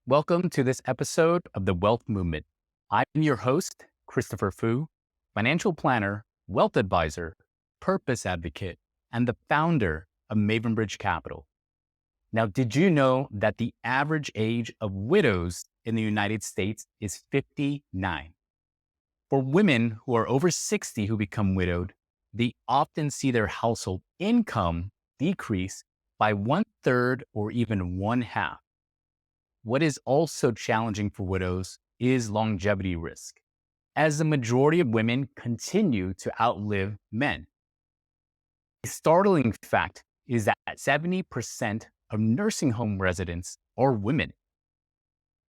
Welcome to this episode of The Wealth Movement. I'm your host, Christopher Fu, financial planner, wealth advisor, purpose advocate, and the founder of Mavenbridge Capital. Now, did you know that the average age of widows in the United States is 59? For women who are over 60 who become widowed, they often see their household income decrease by 1/3 or even 1/2. What is also challenging for widows is longevity risk, as the majority of women continue to outlive men. A startling fact is that 70% of nursing home residents are women.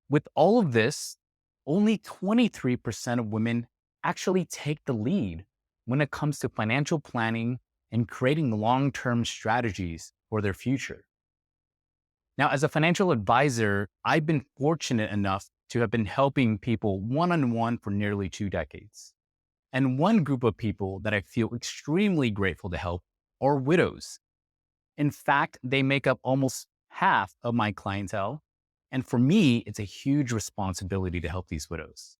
With all of this, only 23% of women actually take the lead when it comes to financial planning and creating long-term strategies for their future. Now, as a financial advisor, I've been fortunate enough to have been helping people one-on-one for nearly 2 decades. And one group of people that I feel extremely grateful to help are widows. In fact, they make up almost half of my clientele. And for me, it's a huge responsibility to help these widows.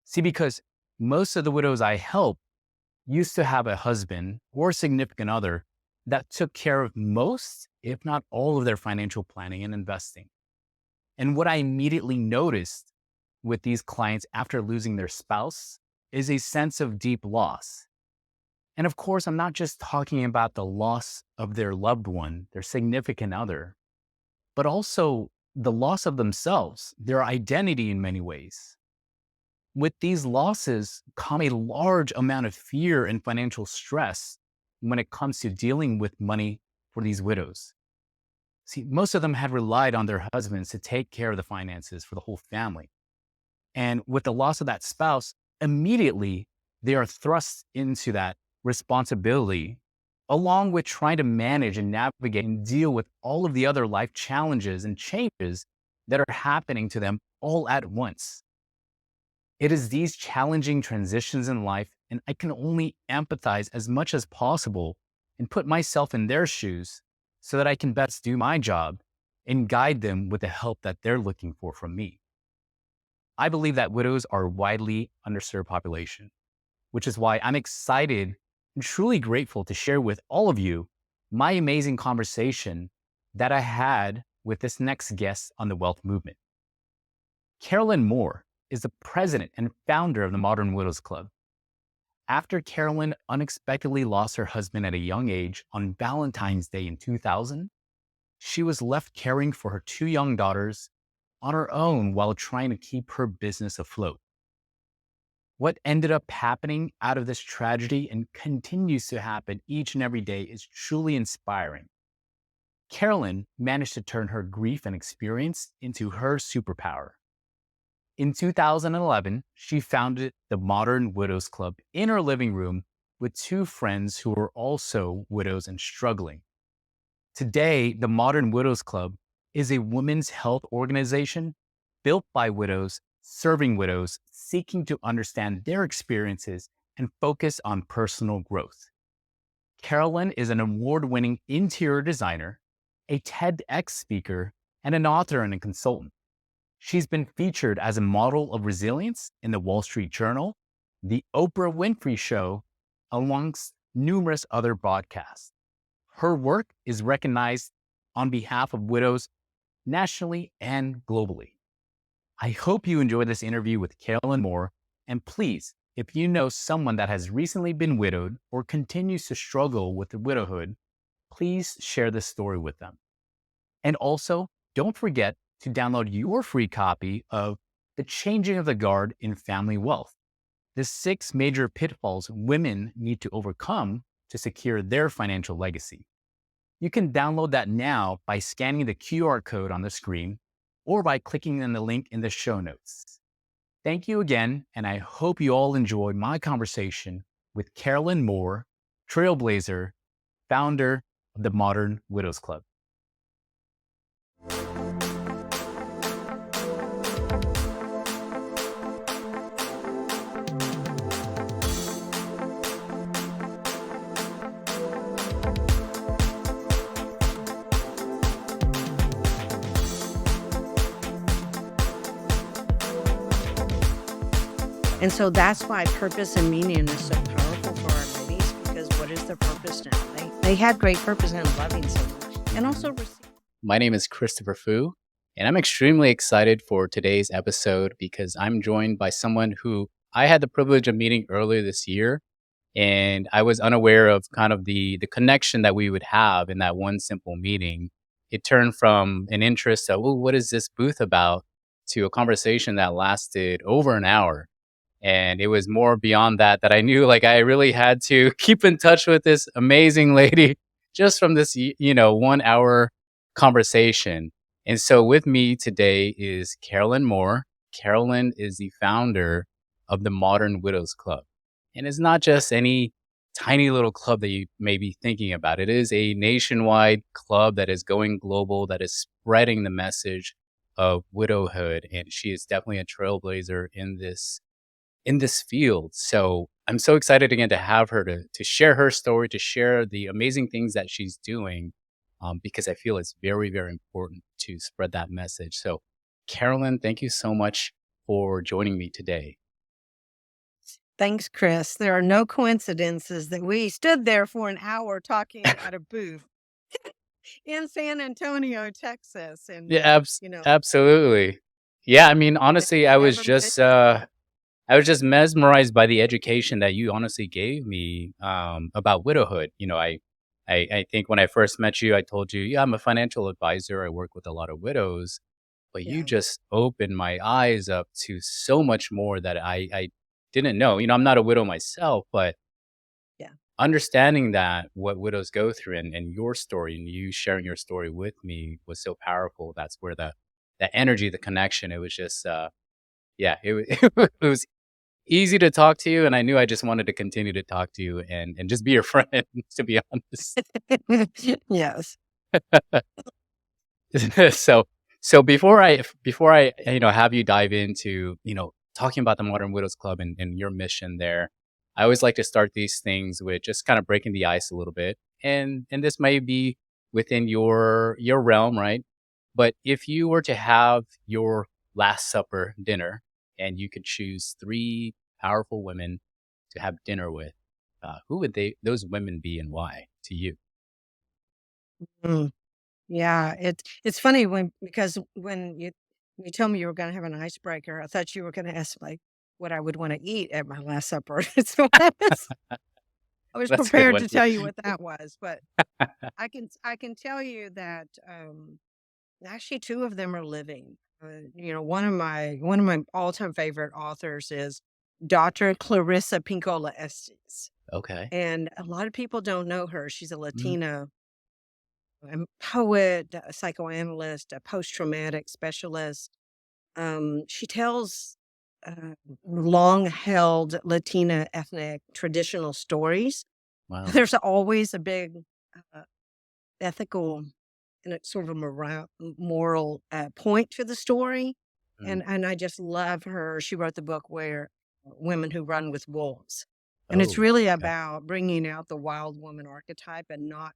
See, because most of the widows I help used to have a husband or significant other that took care of most, if not all, of their financial planning and investing. And what I immediately noticed with these clients after losing their spouse is a sense of deep loss. And of course, I'm not just talking about the loss of their loved one, their significant other, but also the loss of themselves, their identity in many ways. With these losses come a large amount of fear and financial stress when it comes to dealing with money for these widows. See, most of them had relied on their husbands to take care of the finances for the whole family. And with the loss of that spouse, immediately they are thrust into that responsibility, along with trying to manage and navigate and deal with all of the other life challenges and changes that are happening to them all at once. It is these challenging transitions in life, and I can only empathize as much as possible and put myself in their shoes so that I can best do my job and guide them with the help that they're looking for from me. I believe that widows are a widely underserved population, which is why I'm excited and truly grateful to share with all of you my amazing conversation that I had with this next guest on the Wealth Movement. Carolyn Moor is the president and founder of the Modern Widows Club. After Carolyn unexpectedly lost her husband at a young age on Valentine's Day in 2000, she was left caring for her 2 young daughters on her own while trying to keep her business afloat. What ended up happening out of this tragedy and continues to happen each and every day is truly inspiring. Carolyn managed to turn her grief and experience into her superpower. In 2011, she founded the Modern Widows Club in her living room with 2 friends who were also widows and struggling. Today, the Modern Widows Club is a women's health organization built by widows, serving widows, seeking to understand their experiences and focus on personal growth. Carolyn is an award-winning interior designer, a TEDx speaker, and an author and a consultant. She's been featured as a model of resilience in the Wall Street Journal, the Oprah Winfrey Show, amongst numerous other broadcasts. Her work is recognized on behalf of widows nationally and globally. I hope you enjoyed this interview with Carolyn Moor, and please, if you know someone that has recently been widowed or continues to struggle with widowhood, please share this story with them. And also, don't forget to download your free copy of The Changing of the Guard in Family Wealth, the 6 major pitfalls women need to overcome to secure their financial legacy. You can download that now by scanning the QR code on the screen or by clicking on the link in the show notes. Thank you again, and I hope you all enjoy my conversation with Carolyn Moor, trailblazer, founder of the Modern Widows Club. And so that's why purpose and meaning is so powerful for our ladies, because what is their purpose now? They had great purpose in loving so much and also receiving. My name is Christopher Fu, and I'm extremely excited for today's episode because I'm joined by someone who I had the privilege of meeting earlier this year. And I was unaware of kind of the connection that we would have in that one simple meeting. It turned from an interest of, oh, what is this booth about, to a conversation that lasted over an hour. And it was more beyond that I knew like I really had to keep in touch with this amazing lady just from this 1 hour conversation. And so with me today is Carolyn Moor. Carolyn is the founder of the Modern Widows Club, and it's not just any tiny little club that you may be thinking about. It is a nationwide club that is going global, that is spreading the message of widowhood, and she is definitely a trailblazer in this field. So I'm so excited again to have her to share her story, to share the amazing things that she's doing, because I feel it's very, very important to spread that message. So, Carolyn, thank you so much for joining me today. Thanks, Chris. There are no coincidences that we stood there for an hour talking at a booth in San Antonio, Texas. And, Yeah, you know, absolutely. Yeah, I mean, honestly, never mentioned. I was just mesmerized by the education that you honestly gave me about widowhood. I think when I first met you, I told you, yeah, I'm a financial advisor. I work with a lot of widows, but you Yeah. just opened my eyes up to so much more that I didn't know. I'm not a widow myself, but Yeah. understanding that what widows go through and your story and you sharing your story with me was so powerful. That's where the energy, the connection, it was just yeah, it was easy to talk to you, and I knew I just wanted to continue to talk to you and just be your friend, to be honest. Yes. So so before I have you dive into talking about the Modern Widows Club and your mission there, I always like to start these things with just kind of breaking the ice a little bit, and this may be within your realm, right? But if you were to have your Last Supper dinner and you could choose three powerful women to have dinner with, who would those women be and why to you? Mm. Yeah, it's funny because when you told me you were gonna have an icebreaker, I thought you were gonna ask, like, what I would wanna eat at my last supper. So I was That's a good prepared one. to tell you what that was, but I can tell you that, actually 2 of them are living. One of my all-time favorite authors is Dr. Clarissa Pinkola Estes, Okay. and a lot of people don't know her. She's a Mhm. Latina poet, a psychoanalyst, a post-traumatic specialist. She tells long-held Latina ethnic traditional stories. Wow. There's always a big uh, ethical and it's sort of a moral point to the story, Mm. and I just love her. She wrote the book where Women Who Run with Wolves, and it's Oh, really okay. about bringing out the wild woman archetype and not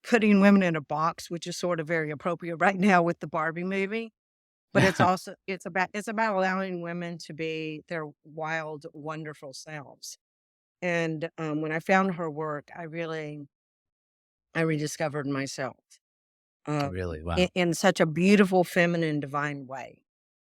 putting women in a box, which is sort of very appropriate right now with the Barbie movie. But it's about allowing women to be their wild, wonderful selves. And when I found her work, I rediscovered myself um, Really? in, Wow. in such a beautiful, feminine, divine way.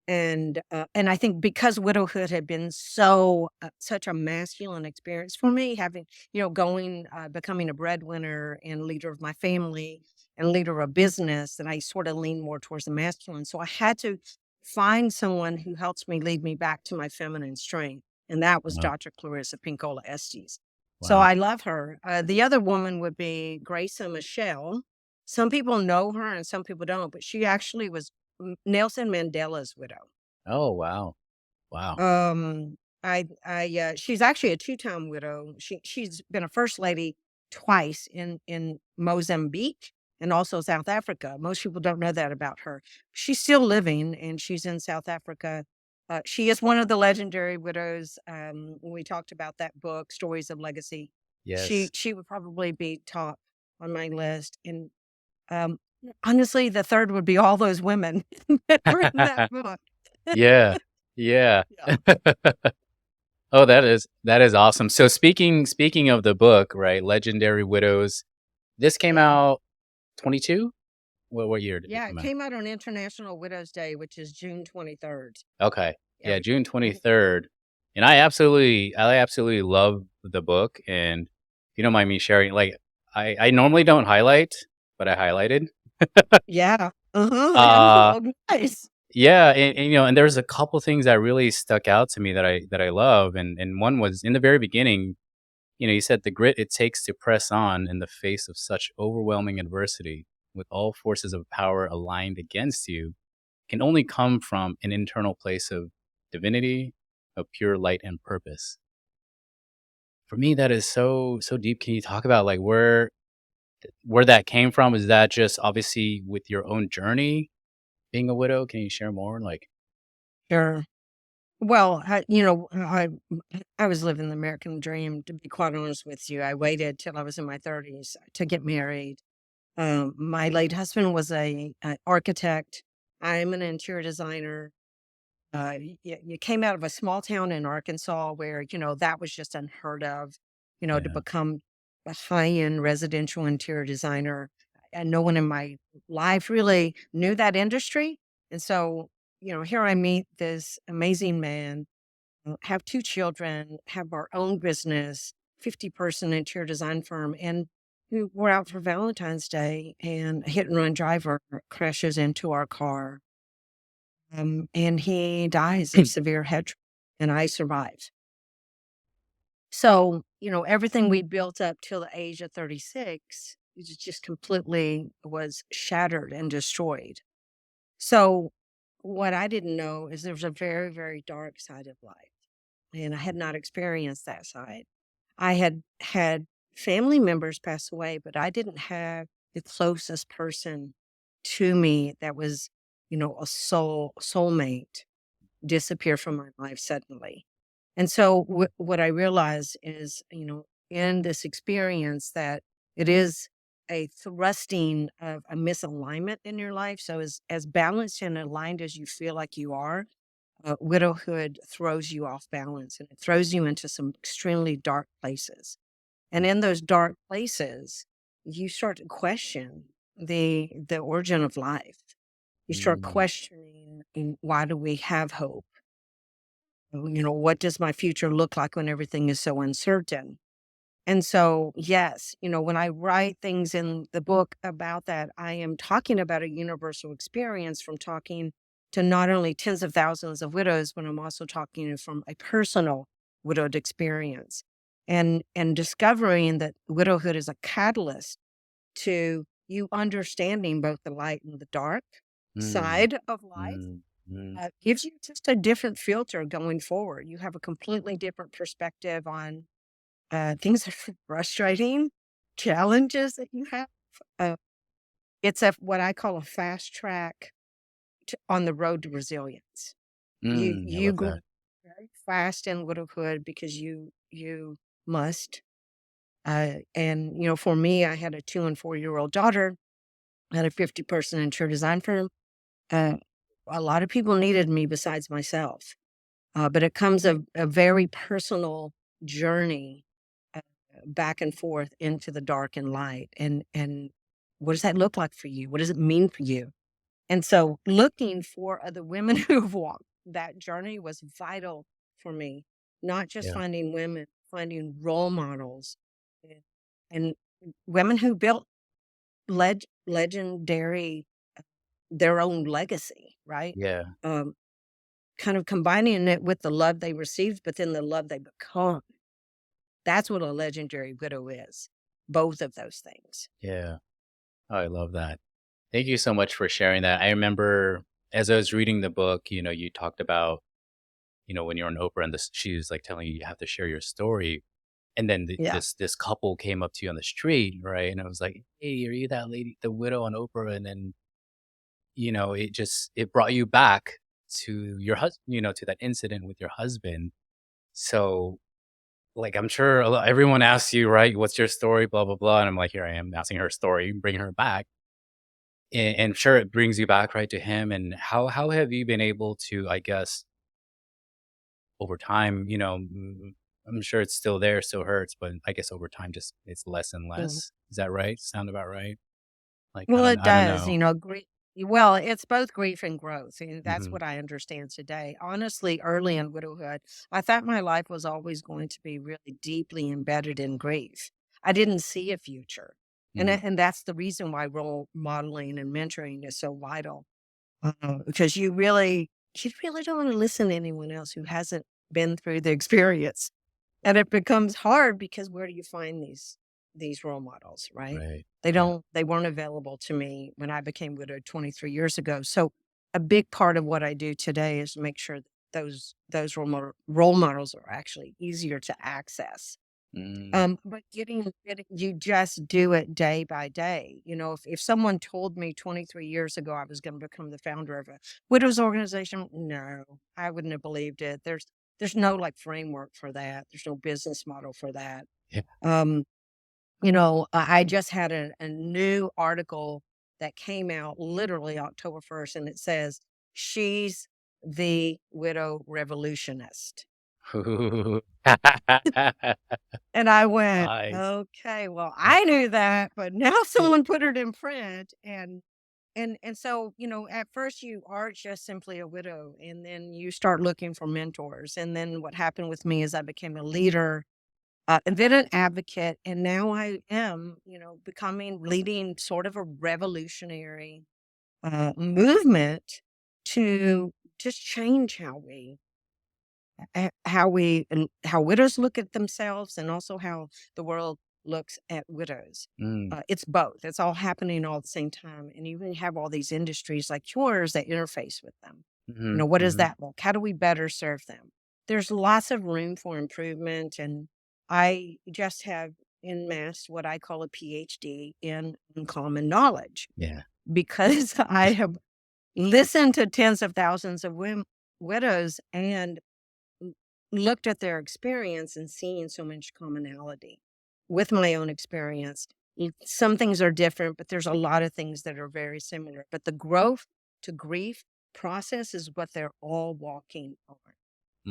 And I think because widowhood had been such a masculine experience for me, having becoming a breadwinner and leader of my family and leader of business, and I sort of leaned more towards the masculine. So I had to find someone who helps me lead me back to my feminine strength, and that was Wow. Dr. Clarissa Pinkola Estes. So Wow. I love her. The other woman would be Graça Michelle. Some people know her and some people don't, but she actually was Nelson Mandela's widow. Oh, wow. Wow. Um, she's actually a two-time widow. She's been a first lady twice in Mozambique and also South Africa. Most people don't know that about her. She's still living and she's in South Africa. She is one of the legendary widows. When we talked about that book, Stories of Legacy, she Yes. she would probably be top on my list. And um, honestly, the third would be all those women that are in that book. Yeah. Yeah. Yeah. Oh, that is awesome. So speaking of the book, right? Legendary Widows. This came Yeah. out 22? What year did it Yeah, it come out? came out on International Widows Day, which is June 23rd Okay. Yeah, every June year. 23rd. And I absolutely love the book, and if you don't mind me sharing, like I normally don't highlight, but I highlighted. Yeah. Uh-huh. Yeah. Uh Oh, nice. yeah, and and there's a couple things that really stuck out to me that I love, and one was in the very beginning, you said the grit it takes to press on in the face of such overwhelming adversity, with all forces of power aligned against you, can only come from an internal place of divinity, of pure light and purpose. For me, that is so deep. Can you talk about like where that came from? Is that just obviously with your own journey being a widow? Can you share more? Like, Sure. Well, I was living the American dream, to be quite honest with you. I waited till I was in my 30s to get married. My late husband was a architect. I'm an interior designer. You came out of a small town in Arkansas where, that was just unheard of, to yeah. become a high-end residential interior designer. And no one in my life really knew that industry. And so, here I meet this amazing man, have two children, have our own business, 50-person interior design firm, and we're out for Valentine's Day, and a hit and run driver crashes into our car, and he dies of severe head trauma, and I survive. So, everything we built up till the age of 36 is just completely was shattered and destroyed. So, what I didn't know is there was a very, very dark side of life, and I had not experienced that side. I had had family members pass away, but I didn't have the closest person to me that was, a soulmate disappear from my life suddenly. And so what I realized is, in this experience that it is a thrusting of a misalignment in your life. So as balanced and aligned as you feel like you are, widowhood throws you off balance and it throws you into some extremely dark places. And in those dark places, you start to question the origin of life. You start Mm, questioning, why do we have hope? What does my future look like when everything is so uncertain? And so, yes, when I write things in the book about that, I am talking about a universal experience from talking to not only tens of thousands of widows, but I'm also talking from a personal widowed experience and discovering that widowhood is a catalyst to you understanding both the light and the dark mm, side of life, mm, mm. gives you just a different filter going forward. You have a completely different perspective on things that are frustrating, challenges that you have. Uh, it's what I call a fast track on the road to resilience. You I you love grow that. very fast in widowhood because you must. And for me, I had a 2 and 4 year old daughter. I had a 50-person interior design firm. Uh, a lot of people needed me besides myself. But it comes a very personal journey uh, back and forth into the dark and light. And what does that look like for you? What does it mean for you? And so looking for other women who've walked that journey was vital for me, not just Yeah. finding women, finding role models and, and women who built legendary their own legacy, right? Yeah. Um, Kind of combining it with the love they received, but then the love they become. That's what a legendary widow is. Both of those things. Yeah. Oh, I love that. Thank you so much for sharing that. I remember as I was reading the book, you talked about, when you're on Oprah and she was like telling you have to share your story. And then Yeah. this couple came up to you on the street, right? And I was like, "Hey, are you that lady, the widow on Oprah?" And then, it brought you back to your husband, to that incident with your husband. So, like, I'm sure everyone asks you, right? What's your story? Blah blah blah. And I'm like, here I am asking her story, bringing her back, and sure, it brings you back right to him. And how have you been able to, I guess, over time, I'm sure it's still there, still hurts, but I guess over time just it's less and Mhm. less. Is that right? Sound about right? Like, Well, it I don't does, know. well, it's both grief and growth, and that's Mhm, what I understand today. Honestly, early in widowhood, I thought my life was always going to be really deeply embedded in grief. I didn't see a future, mhm, and that's the reason why role modeling and mentoring is so vital, because you really don't wanna listen to anyone else who hasn't been through the experience. And it becomes hard because where do you find these role models, right? right. Yeah. They weren't available to me when I became widowed 23 years ago. So a big part of what I do today is make sure that those role models are actually easier to access. Mm, But you just do it day by day. If someone told me 23 years ago I was going to become the founder of a widows organization, no, I wouldn't have believed it. There's no like framework for that. There's no business model for that. yeah. Um, I just had a new article that came out literally October 1st, and it says she's the widow revolutionist. And I went, Nice. "Okay, well, I knew that, but now Yeah. someone put it in print." And so, at first you are just simply a widow, and then you start looking for mentors. And then what happened with me is I became a leader, and then an advocate, and now I am, leading sort of a revolutionary movement to just change how widows look at themselves, and also how the world looks at widows. Mm, It's both. It's all happening all at the same time, and you even have all these industries like yours that interface with them. mhm, What does mhm. that look? How do we better serve them? There's lots of room for improvement, and I just have enmassed what I call a PhD in uncommon knowledge Yeah. because I have listened to tens of thousands of widows and l looked at their experience and seen so much commonality with my own experience. Some things are different, but there's a lot of things that are very similar. But the growth to grief process is what they're all walking on.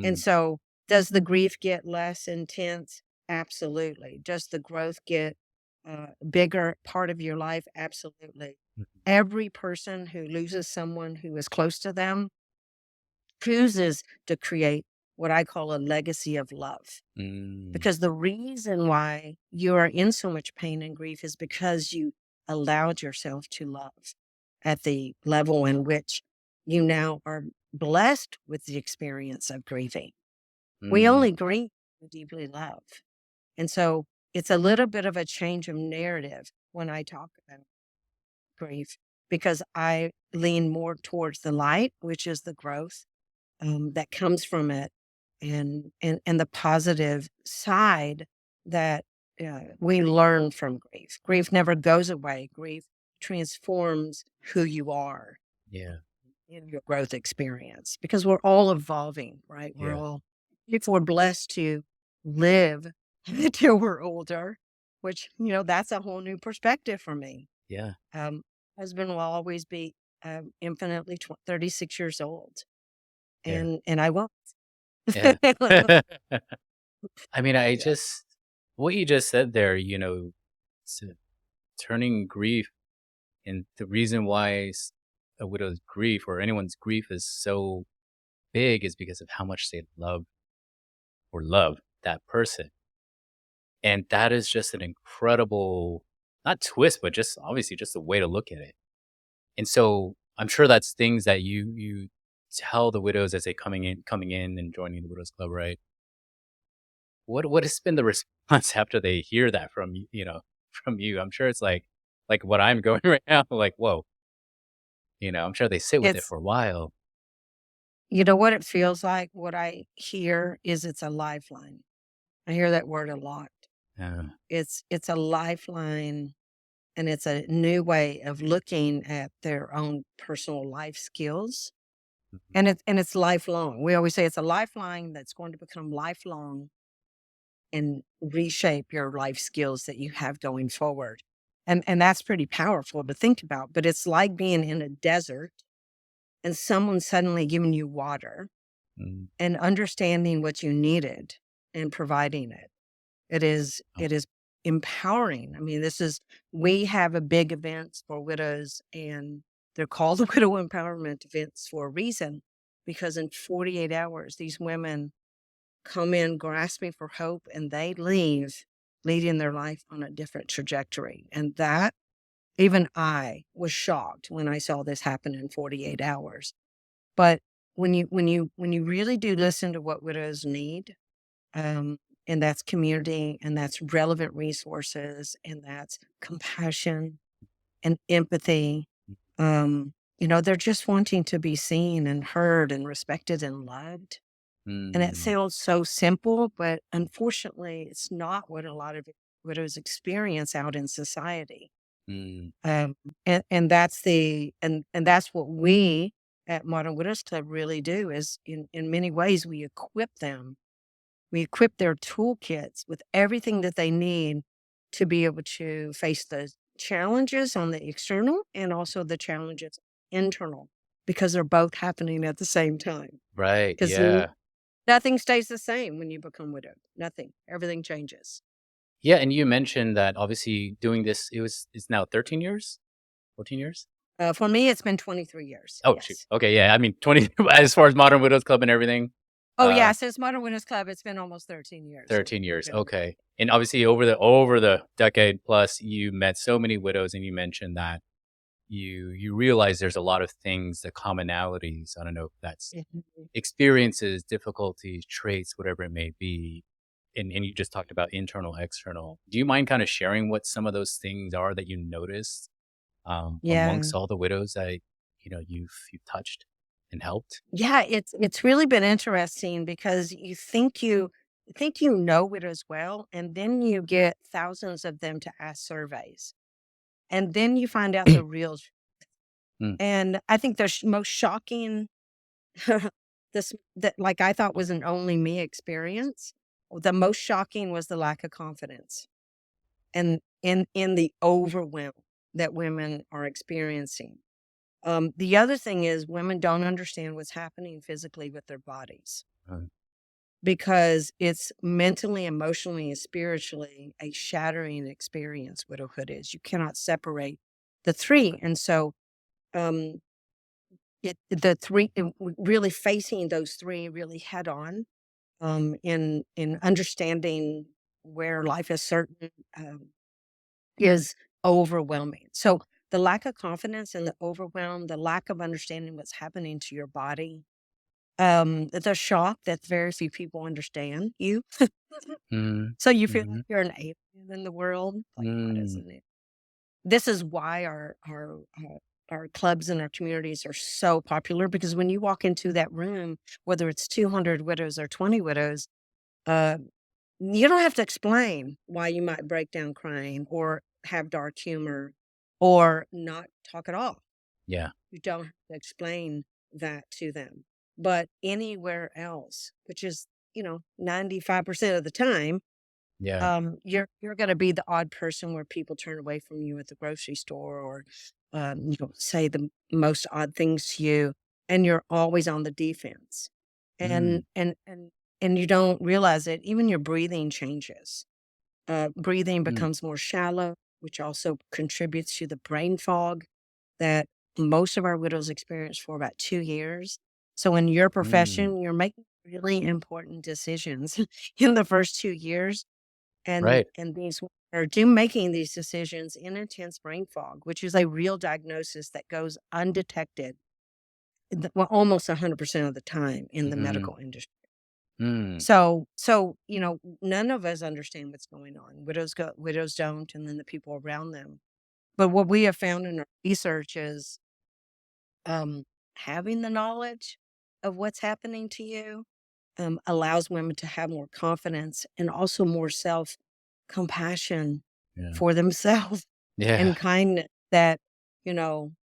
And Mm, so, does the grief get less intense? Absolutely. Does the growth get bigger part of your life? Absolutely. mhm, Every person who loses someone who is close to them chooses to create what I call a legacy of love. mm, Because the reason why you are in so much pain and grief is because you allowed yourself to love at the level in which you now are blessed with the experience of grieving. We mm, only grieve when we deeply love. And so it's a little bit of a change of narrative when I talk about grief because I lean more towards the light, which is the growth that comes from it, and the positive side that we learn from grief. Grief never goes away. Grief transforms who you are yeah, in your growth experience because we're all evolving, right? yeah, If we're blessed to live until we're older, which that's a whole new perspective for me. yeah, Um, Husband will always be infinitely 36 years old, yeah, and I won't. yeah. I mean, I Yeah. just what you just said there, s turning grief and the reason why a widow's grief or anyone's grief is so big is because of how much they love that person. And that is just an incredible, not twist, but just obviously just a way to look at it. And so I'm sure that's things that you tell the widows as they coming in and joining the widows club, right? What has been the response after they hear that from from you? I'm sure it's like what I'm going right now, like, whoa, I'm sure they sit with it It's for a while. what it feels like, what I hear is it's a lifeline. I hear that word a lot. Yeah. It's a lifeline, and it's a new way of looking at their own personal life skills, Mhm. and it's lifelong. We always say it's a lifeline that's going to become lifelong and reshape your life skills that you have going forward. And that's pretty powerful to think about, but it's like being in a desert and someone suddenly giving you water. Mm. and understanding what you needed and providing it. Oh, It is empowering. I mean, this is we have a big events for widows, and they're called the Widow Empowerment Events for a reason, because in 48 hours, these women come in grasping for hope, and they leave leading their life on a different trajectory. And that even I was shocked when I saw this happen in 48 hours. But when you really do listen to what widows need, um, and that's community, and that's relevant resources, and that's compassion and empathy. They're just wanting to be seen and heard and respected and loved. And it mm, sounds so simple, but unfortunately, it's not what a lot of widows experience out in society. mm, Um, and that's and that's what we at Modern Widows Club really do is in many ways we equip them. We equip their toolkits with everything that they need to be able to face the challenges on the external and also the challenges internal, because they're both happening at the same time. right, Because yeah. nothing stays the same when you become widowed. Nothing. Everything changes. Yeah, and you mentioned that obviously doing this, it's now 13 years? 14 years? For me, it's been 23 years. Oh, shoot. Yes. Okay, yeah, I mean, 20 as far as Modern Widows Club and everything, Oh, uh, yeah. Since Modern Winners Club, it's been almost 13 years. 13 We've years, been around. okay. And obviously over the decade plus, you met so many widows, and you mentioned that you realize there's a lot of things, the commonalities, I don't know if that's Mhm. experiences, difficulties, traits, whatever it may be, and you just talked about internal, external. Do you mind kinda sharing what some of those things are that you noticed, Yeah. amongst all the widows that, you've touched and helped? Yeah, it's really been interesting because you think you know it as well, and then you get thousands of them to ask surveys, and then you find out the real. Mm, And I think the most shocking, this that like I thought was an only me experience. The most shocking was the lack of confidence and in the overwhelm that women are experiencing. The other thing is women don't understand what's happening physically with their bodies, uh, because it's mentally, emotionally, and spiritually a shattering experience. Widowhood is. You cannot separate the three, and so um, the three really facing those three really head on, in understanding where life is certain, is overwhelming. So the lack of confidence and the overwhelm, the lack of understanding what's happening to your body, the shock that very few people understand you. mm, So you feel like mhm, you're an alien in the world. Like, what is mm, it? This is why our clubs and our communities are so popular, because when you walk into that room, whether it's 200 widows or 20 widows, uh, you don't have to explain why you might break down crying or have dark humor or not talk at all. yeah, You don't have to explain that to them. But anywhere else, which is, 95% of the time, yeah, you're gonna be the odd person where people turn away from you at the grocery store, or, say the most odd things to you, and you're always on the defense. And mm, and and and you don't realize it, even your breathing changes. Breathing mm, becomes more shallow, which also contributes to the brain fog that most of our widows experience for about 2 years. So in your mm, profession, you're making really important decisions in the first 2 years, right, and these are do making these decisions in intense brain fog, which is a real diagnosis that goes undetected, almost 100% of the time in the mhm, medical industry. mm, So, none of us understand what's going on. Widows don't, and then the people around them. But what we have found in our research is, um, having the knowledge of what's happening to you, allows women to have more confidence and also more self compassion yeah, for themselves yeah, and kindness, that,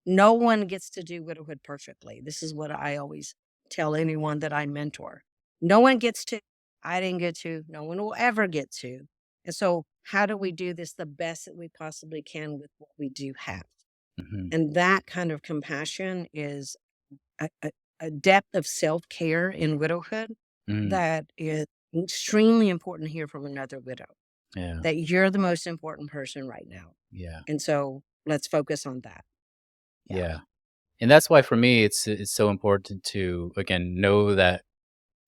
no one gets to do widowhood perfectly. This is what I always tell anyone that I mentor. No one gets to, I didn't get to, no one will ever get to. And so, how do we do this the best that we possibly can with what we do have? mhm, And that kind of compassion is a depth of self-care in widowhood Mm, that is extremely important to hear from another widow, yeah. that you're the most important person right now. Yeah. And so let's focus on that. Yeah. Yeah. And that's why for me, it's so important to, again, know that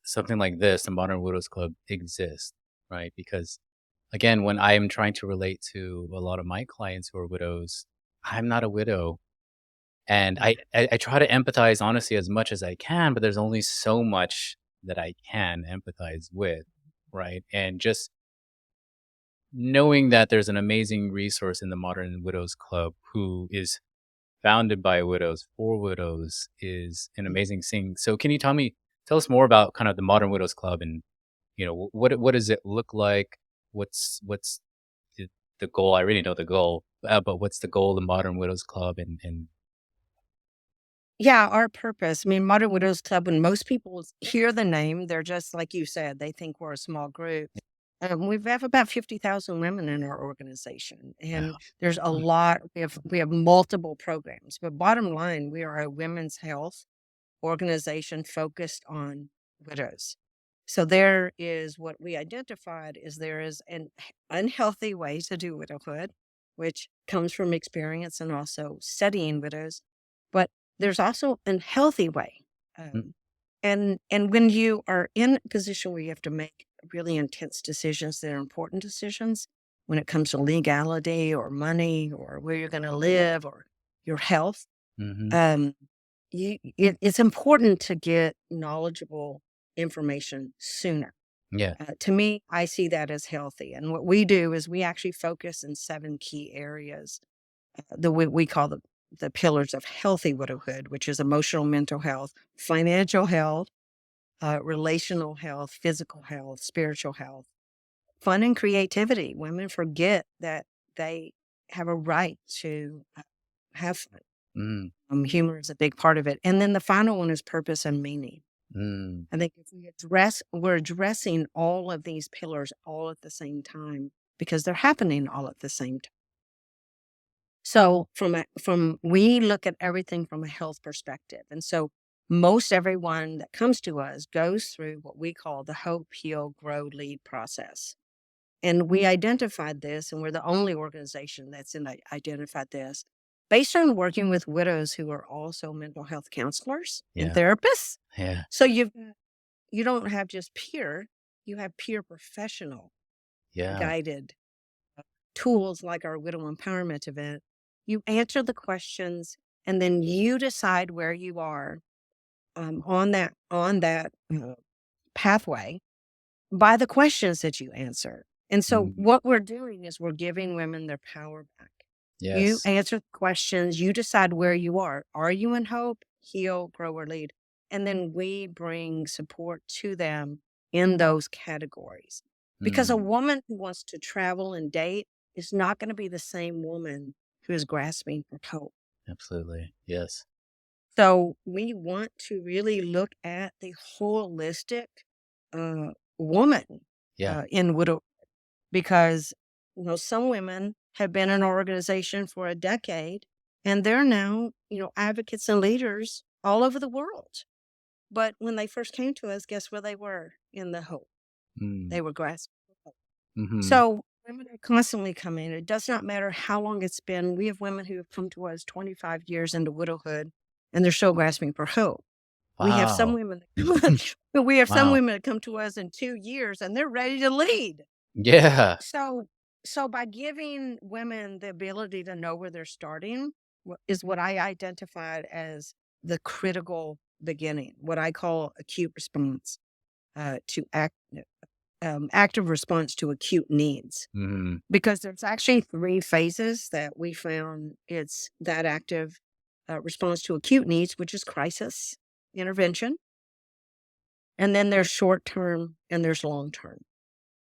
something like this, the Modern Widows Club, exists, right? Because again, when I am trying to relate to a lot of my clients who are widows, I'm not a widow. And Yeah. I try to empathize honestly as much as I can, but there's only so much that I can empathize with, right? And just knowing that there's an amazing resource in the Modern Widows Club who is founded by widows for widows is an amazing thing. So can you tell us more about kind of the Modern Widows Club and what does it look like? What's the, the goal? I really know the goal, but what's the goal of the Modern Widows Club and Yeah, our purpose. I mean, Modern Widows Club, when most people hear the name, they're just like you said, they think we're a small group. We have about 50,000 women in our organization, and wow. there's a lot. We have multiple programs, but bottom line, we are a women's health organization focused on widows. So there is what we identified is there is an unhealthy way to do widowhood, which comes from experience and also studying widows. But there's also an healthy way. Mm, And when you are in a position where you have to make really intense decisions that are important decisions when it comes to legality or money or where you're going to live or your health, mhm. um, it's important to get knowledgeable information sooner. Yeah. To me, I see that as healthy. And what we do is we actually focus in 7 key areas that we call the pillars of healthy widowhood, which is emotional, mental health, financial health, relational health, physical health, spiritual health, fun and creativity. Women forget that they have a right to have fun. Mm, Humor is a big part of it. And then the final one is purpose and meaning. mm, I think if we're addressing all of these pillars all at the same time because they're happening all at the same time. So from we look at everything from a health perspective. And so most everyone that comes to us goes through what we call the hope, heal, grow, lead process. And we identified this, and we're the only organization that's identified this based on working with widows who are also mental health counselors and yeah. therapists. Yeah. So you don't have just peer, you have peer professional Yeah. guided tools like our widow empowerment event. You answer the questions, and then you decide where you are on that pathway by the questions that you answer. And so Mm, what we're doing is we're giving women their power back. You yes. answer the questions, you decide where you are. Are you in hope, heal, grow, or lead? And then we bring support to them in those categories. Because a Mm, woman who wants to travel and date is not going to be the same woman who is grasping for hope. absolutely. Yes. So we want to really look at the holistic woman Yeah. in widow because some women have been in our organization for a decade and they're now advocates and leaders all over the world. But when they first came to us, guess where they were in the hope? Mm, They were grasping for hope. mhm. So women are constantly coming. It does not matter how long it's been. We have women who have come to us 25 years into widowhood and they're still grasping for hope. We have some Wow. women but we have some Wow. women that come to us in 2 years and they're ready to lead. Yeah. So so by giving women the ability to know where they're starting is what I identified as the critical beginning, what I call acute response to active response to acute needs. Mhm. Because there's actually 3 phases that we found it's that active response to acute needs, which is crisis intervention, and then there's short term and there's long term.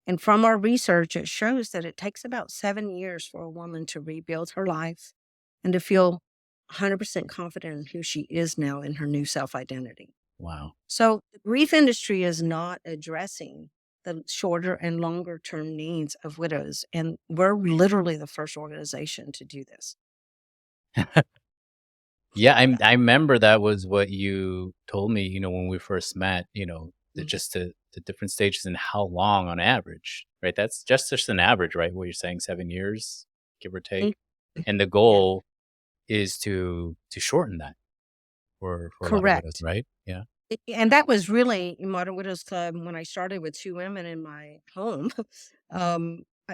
And from our research, it shows that it takes about 7 years for a woman to rebuild her life and to feel 100% confident in who she is now in her new self identity. Wow. So the grief industry is not addressing the shorter and longer term needs of widows. And we're literally the first organization to do this. Yeah, I remember that was what you told me, when we first met, Mhm. just the different stages and how long on average, right? That's just an average, right? What you're saying, 7 years, give or Mm. take. And the Yeah, goal is to shorten that for a lot of widows, correct. right? Yeah. And that was really in Modern Widows Club when I started with 2 women in my home.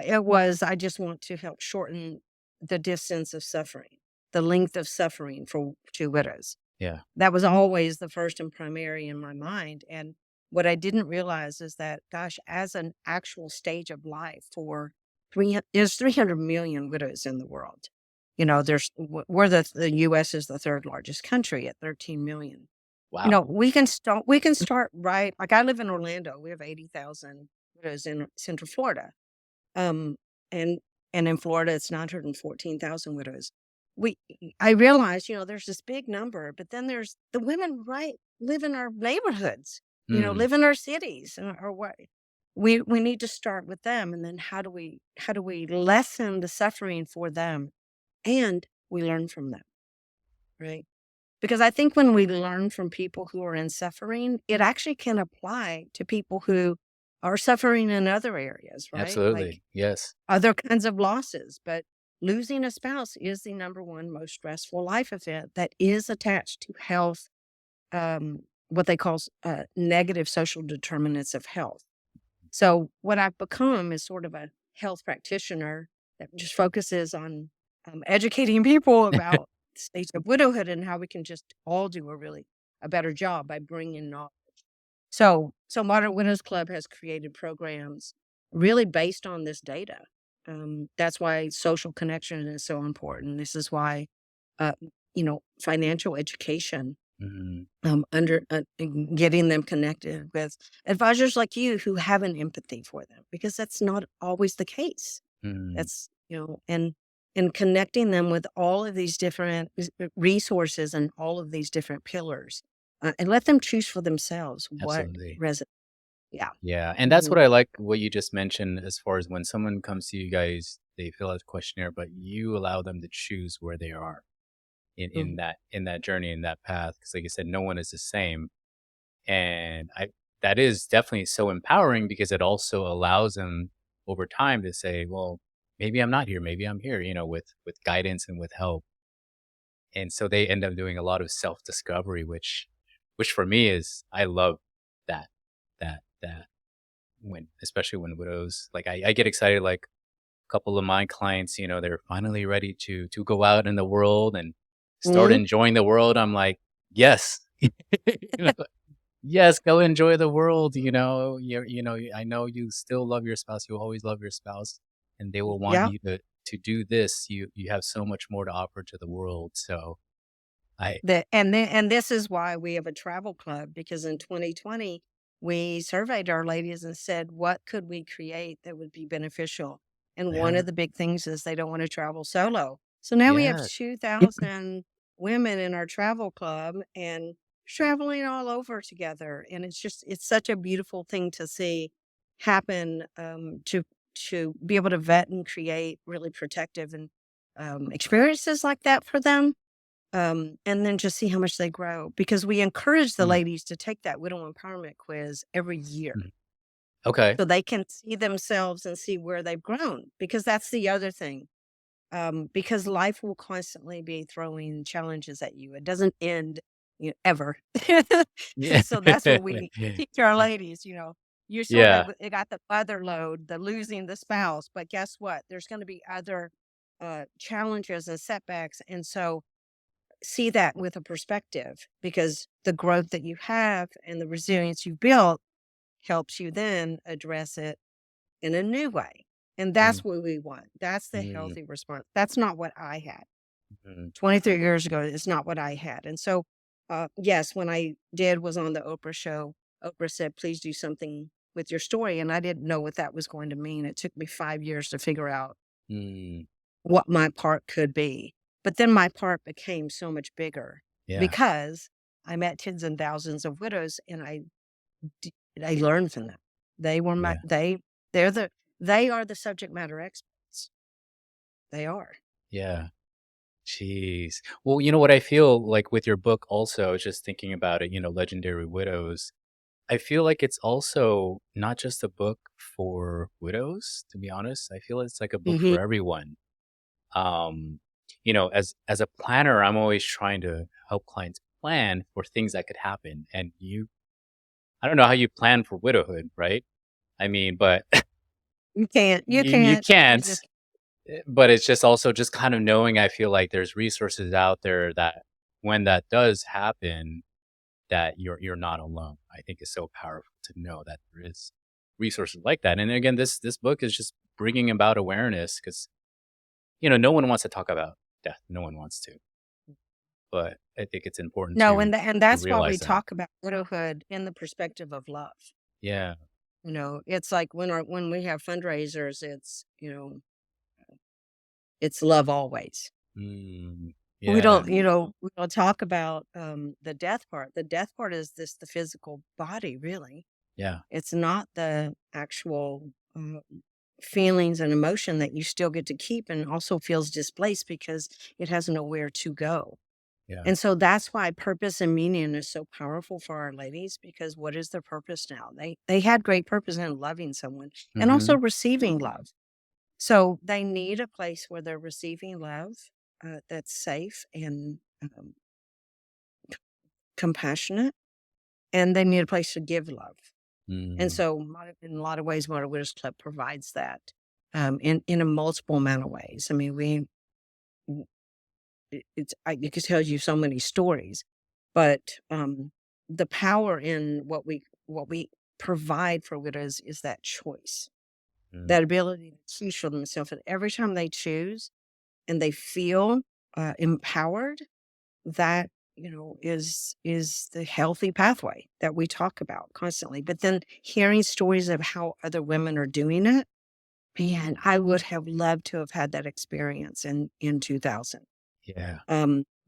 It was, I just want to help shorten the distance of suffering, the length of suffering for 2 widows. Yeah. That was always the first and primary in my mind, and what I didn't realize is that, gosh, as an actual stage of life for there's 300,000,000 widows in the world. We're the US is the 3rd largest country at 13,000,000. Wow. We can start right, like, I live in Orlando, we have 80,000 widows in Central Florida, um, and in Florida, it's 914,000 widows. I realize, there's this big number, but then there's the women, right, live in our neighborhoods, Mm, live in our cities, or what we need to start with them, and then how do we lessen the suffering for them, and we learn from them, right? Because I think when we learn from people who are in suffering, it actually can apply to people who are suffering in other areas, right? Like absolutely. Yes. other kinds of losses. But losing a spouse is the number one most stressful life event that is attached to health, what they call negative social determinants of health. So, what I've become is sort of a health practitioner that just focuses on educating people about the stage of widowhood and how we can just all do a better job by bringing knowledge. So Modern Widows Club has created programs really based on this data. That's why social connection is so important. This is why, uh, financial education, Mhm, getting them connected with advisors like you who have an empathy for them, because that's not always the case. mm, And connecting them with all of these different resources and all of these different pillars, and let them choose for themselves what absolutely. resonates. Yeah. Yeah, and that's Mhm. what I like what you just mentioned as far as when someone comes to you guys, they fill out a questionnaire, but you allow them to choose where they are in Mhm. that journey, in that path. Because like you said, no one is the same. And I that is definitely so empowering because it also allows them over time to say, well, maybe I'm not here, maybe I'm here, with guidance and with help. And so they end up doing a lot of self-discovery, which for me is I love that that when especially when widows like I get excited like a couple of my clients, they're finally ready to go out in the world and start Mhm. enjoying the world. I'm like, yes. You know, yes, go enjoy the world, I know you still love your spouse, you always love your spouse, and they will want Yeah. you to do this. You have so much more to offer to the world. So I And this is why we have a travel club, because in 2020 we surveyed our ladies and said, what could we create that would be beneficial? And one yeah, of the big things is they don't want to travel solo. So now we have yes. 2,000 women in our travel club and traveling all over together. And it's such a beautiful thing to see happen, to be able to vet and create really protective and experiences like that for them, and then just see how much they grow, because we encourage the Mm, ladies to take that widow empowerment quiz every year mm. Okay. so they can see themselves and see where they've grown, because that's the other thing. Because life will constantly be throwing challenges at you. It doesn't end, ever. Yeah. So that's what we teach our ladies, you sort Yeah. of it got the mother load, the losing the spouse, but guess what? There's going to be other challenges and setbacks. And so see that with a perspective, because the growth that you have and the resilience you built helps you then address it in a new way. And Mm, that's what we want. That's the mm, healthy response. That's not what I had. mhm. 23 years ago is not what I had. And so, yes, when I did was on the Oprah show, Oprah said, please do something with your story. And I didn't know what that was going to mean. It took me 5 years to figure out Mm, what my part could be. But then my part became so much bigger yeah, because I met tens and thousands of widows, and d I learned from them. They were my yeah, they're they are the subject matter experts. They are. yeah. Jeez. Well, you know what I feel like with your book also, just thinking about it, Legendary Widows, I feel like it's also not just a book for widows, to be honest. I feel it's like a book Mhm. for everyone. Um, as a planner, I'm always trying to help clients plan for things that could happen. And I don't know how you plan for widowhood, right? I mean, but You can't. You you can't. You can't. just But it's just also just kind of knowing I feel like there's resources out there that when that does happen, that you're not alone. I think is so powerful to know that there is resources like that. And again, this book is just bringing about awareness because no one wants to talk about death. No one wants to, but I think it's important no, to and to that's why we realize that. talk about widowhood in the perspective of love. Yeah. It's like when we have fundraisers, it's love always. Mm, We yeah. don't, we don't talk about the death part. The death part is this the physical body, really. Yeah. It's not the actual feelings and emotion that you still get to keep and also feels displaced because it has nowhere to go. Yeah. And so that's why purpose and meaning is so powerful for our ladies because what is their purpose now? They had great purpose in loving someone and also Hmm. receiving love. So they need a place where they're receiving love that's safe and compassionate, and they need a place to give love. And Mm, so, in a lot of ways, Modern Widows Club provides that in a multiple amount of ways. I mean, it could tell you so many stories, but the power in what we provide for widows is that choice, mm, that ability to choose for themselves. And every time they choose and they feel empowered, that is the healthy pathway that we talk about constantly. But then hearing stories of how other women are doing it, man, I would have loved to have had that experience in 2000. yeah.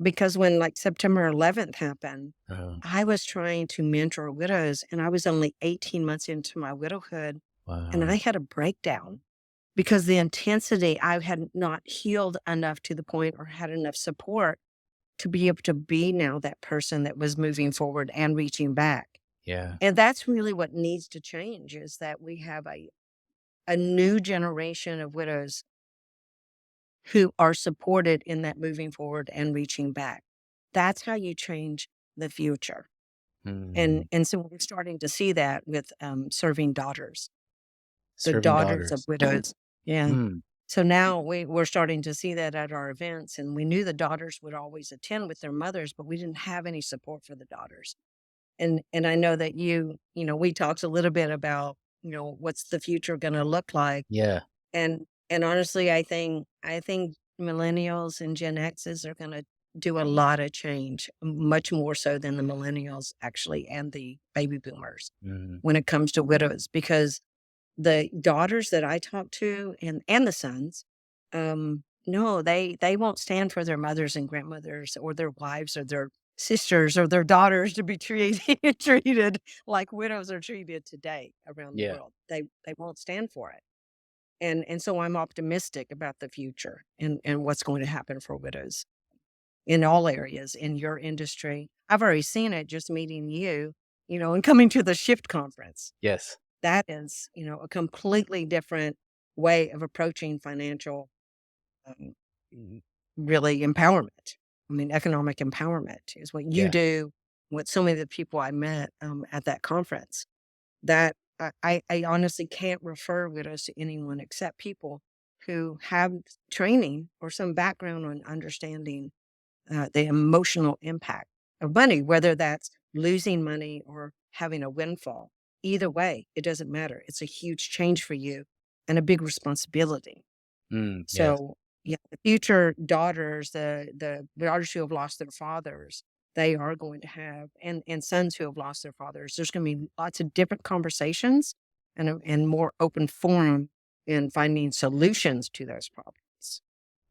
Because when like September 11th happened, Oh, I was trying to mentor widows and I was only 18 months into my widowhood and I wow. had a breakdown because the intensity I had not healed enough to the point or had enough support to be able to be now that person that was moving forward and reaching back. Yeah. And that's really what needs to change is that we have a new generation of widows who are supported in that moving forward and reaching back. That's how you change the future. Mm. And so we're starting to see that with serving daughters, the Serving daughters of daughters. widows. Yeah. Mm, So now we're starting to see that at our events, and we knew the daughters would always attend with their mothers, but we didn't have any support for the daughters. And I know that we talked a little bit about, what's the future gonna look like. yeah. And honestly, I think millennials and Gen X's are gonna do a lot of change, much more so than the millennials actually and the baby boomers Mhm. when it comes to widows, because the daughters that I talk to and the sons, no, they won't stand for their mothers and grandmothers or their wives or their sisters or their daughters to be treated treated like widows are treated today around the Yeah. world. They won't stand for it. And so I'm optimistic about the future and what's going to happen for widows in all areas in your industry. I've already seen it just meeting you, and coming to the Shift conference. Yes. That is, a completely different way of approaching financial, um, mm, really empowerment. I mean, economic empowerment is what you Yeah. do, what so many of the people I met at that conference. That I honestly can't refer widows to anyone except people who have training or some background on understanding the emotional impact of money, whether that's losing money or having a windfall. Either way, it doesn't matter. It's a huge change for you and a big responsibility. Mm, yes. So, yeah, the future daughters, the daughters who have lost their fathers, they are going to have, and sons who have lost their fathers. There's going to be lots of different conversations and more open forum in finding solutions to those problems.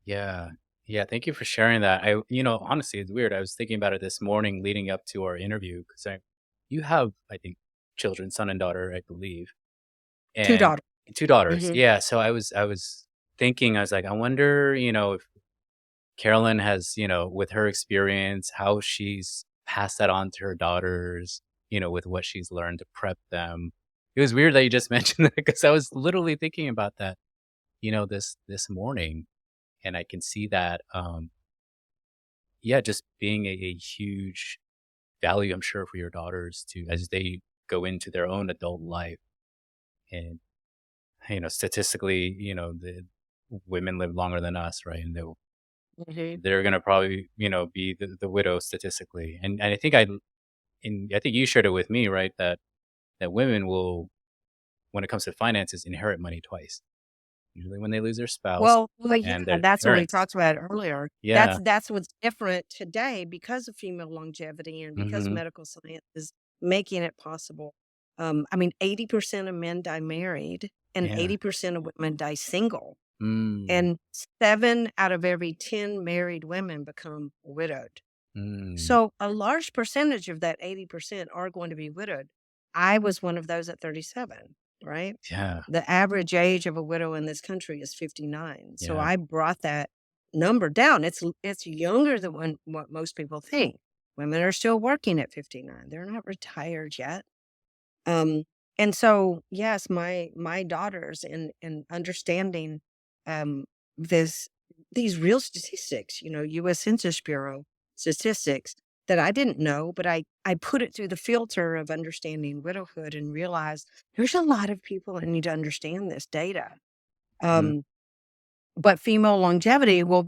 Yeah. Yeah, thank you for sharing that. Honestly, it's weird. I was thinking about it this morning leading up to our interview because you have, I think, children, son and daughter, I believe, Two and daughters. 2 daughters. Hmm. Yeah, so I was thinking, I was like, I wonder, Carolyn has, with her experience, how she's passed that on to her daughters, with what she's learned to prep them. It was weird that you just mentioned that because I was literally thinking about that, this morning, and I can see that, yeah, just being a huge value, I'm sure, for your daughters to as they go into their own adult life. And, statistically, the women live longer than us, right? And Mhm. they're gonna probably, be the widow statistically. And I think you shared it with me, right? That women will, when it comes to finances, inherit money twice. Usually when they lose their spouse Well, yeah, and their that's what we parents. talked about earlier. Yeah. That's what's different today because of female longevity and because Mhm. medical science is making it possible. I mean, 80% of men die married and Yeah. 80% of women die single. Mm. And 7 out of every 10 married women become widowed. Mm. So a large percentage of that 80% are going to be widowed. I was one of those at 37, right? Yeah. The average age of a widow in this country is 59. So Yeah. I brought that number down. It's younger than what most people think. Women are still working at 59. They're not retired yet. Um, and so, yes, my daughters in understanding um, this these real statistics, U.S. Census Bureau statistics that I didn't know, but I put it through the filter of understanding widowhood and realized there's a lot of people that need to understand this data. Mhm. Um, but female longevity we're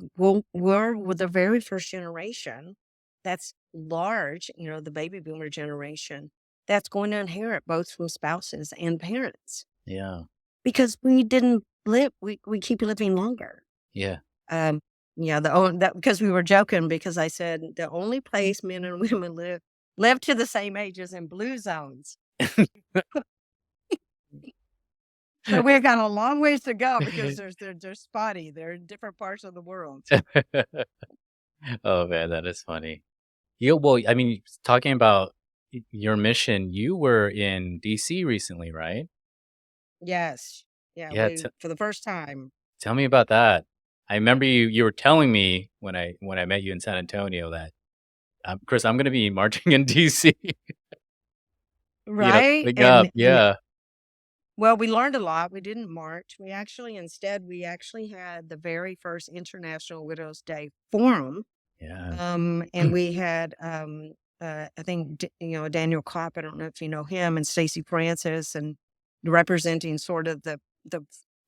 the very first generation that's large, the baby boomer generation that's going to inherit both from spouses and parents Yeah. because we didn't live we keep living longer. Yeah. Um yeah, that because we were joking because I said the only place men and women live to the same age is in blue zones. So we've got a long ways to go because they're spotty. They're in different parts of the world. Oh, man, that is funny. Yeah, well, I mean, talking about your mission, you were in DC recently, right? Yes. Yeah, Yeah, for the first time. tell me about that. I remember you were telling me when I met you in San Antonio that, Chris, I'm gonna be marching in DC, Right? coming up. Yeah. Well, we learned a lot. We didn't march. We actually had the very first International Widows Day Forum. Yeah. And we had, I think, Daniel Kopp, I don't know if you know him, and Stacey Francis, and representing sort of the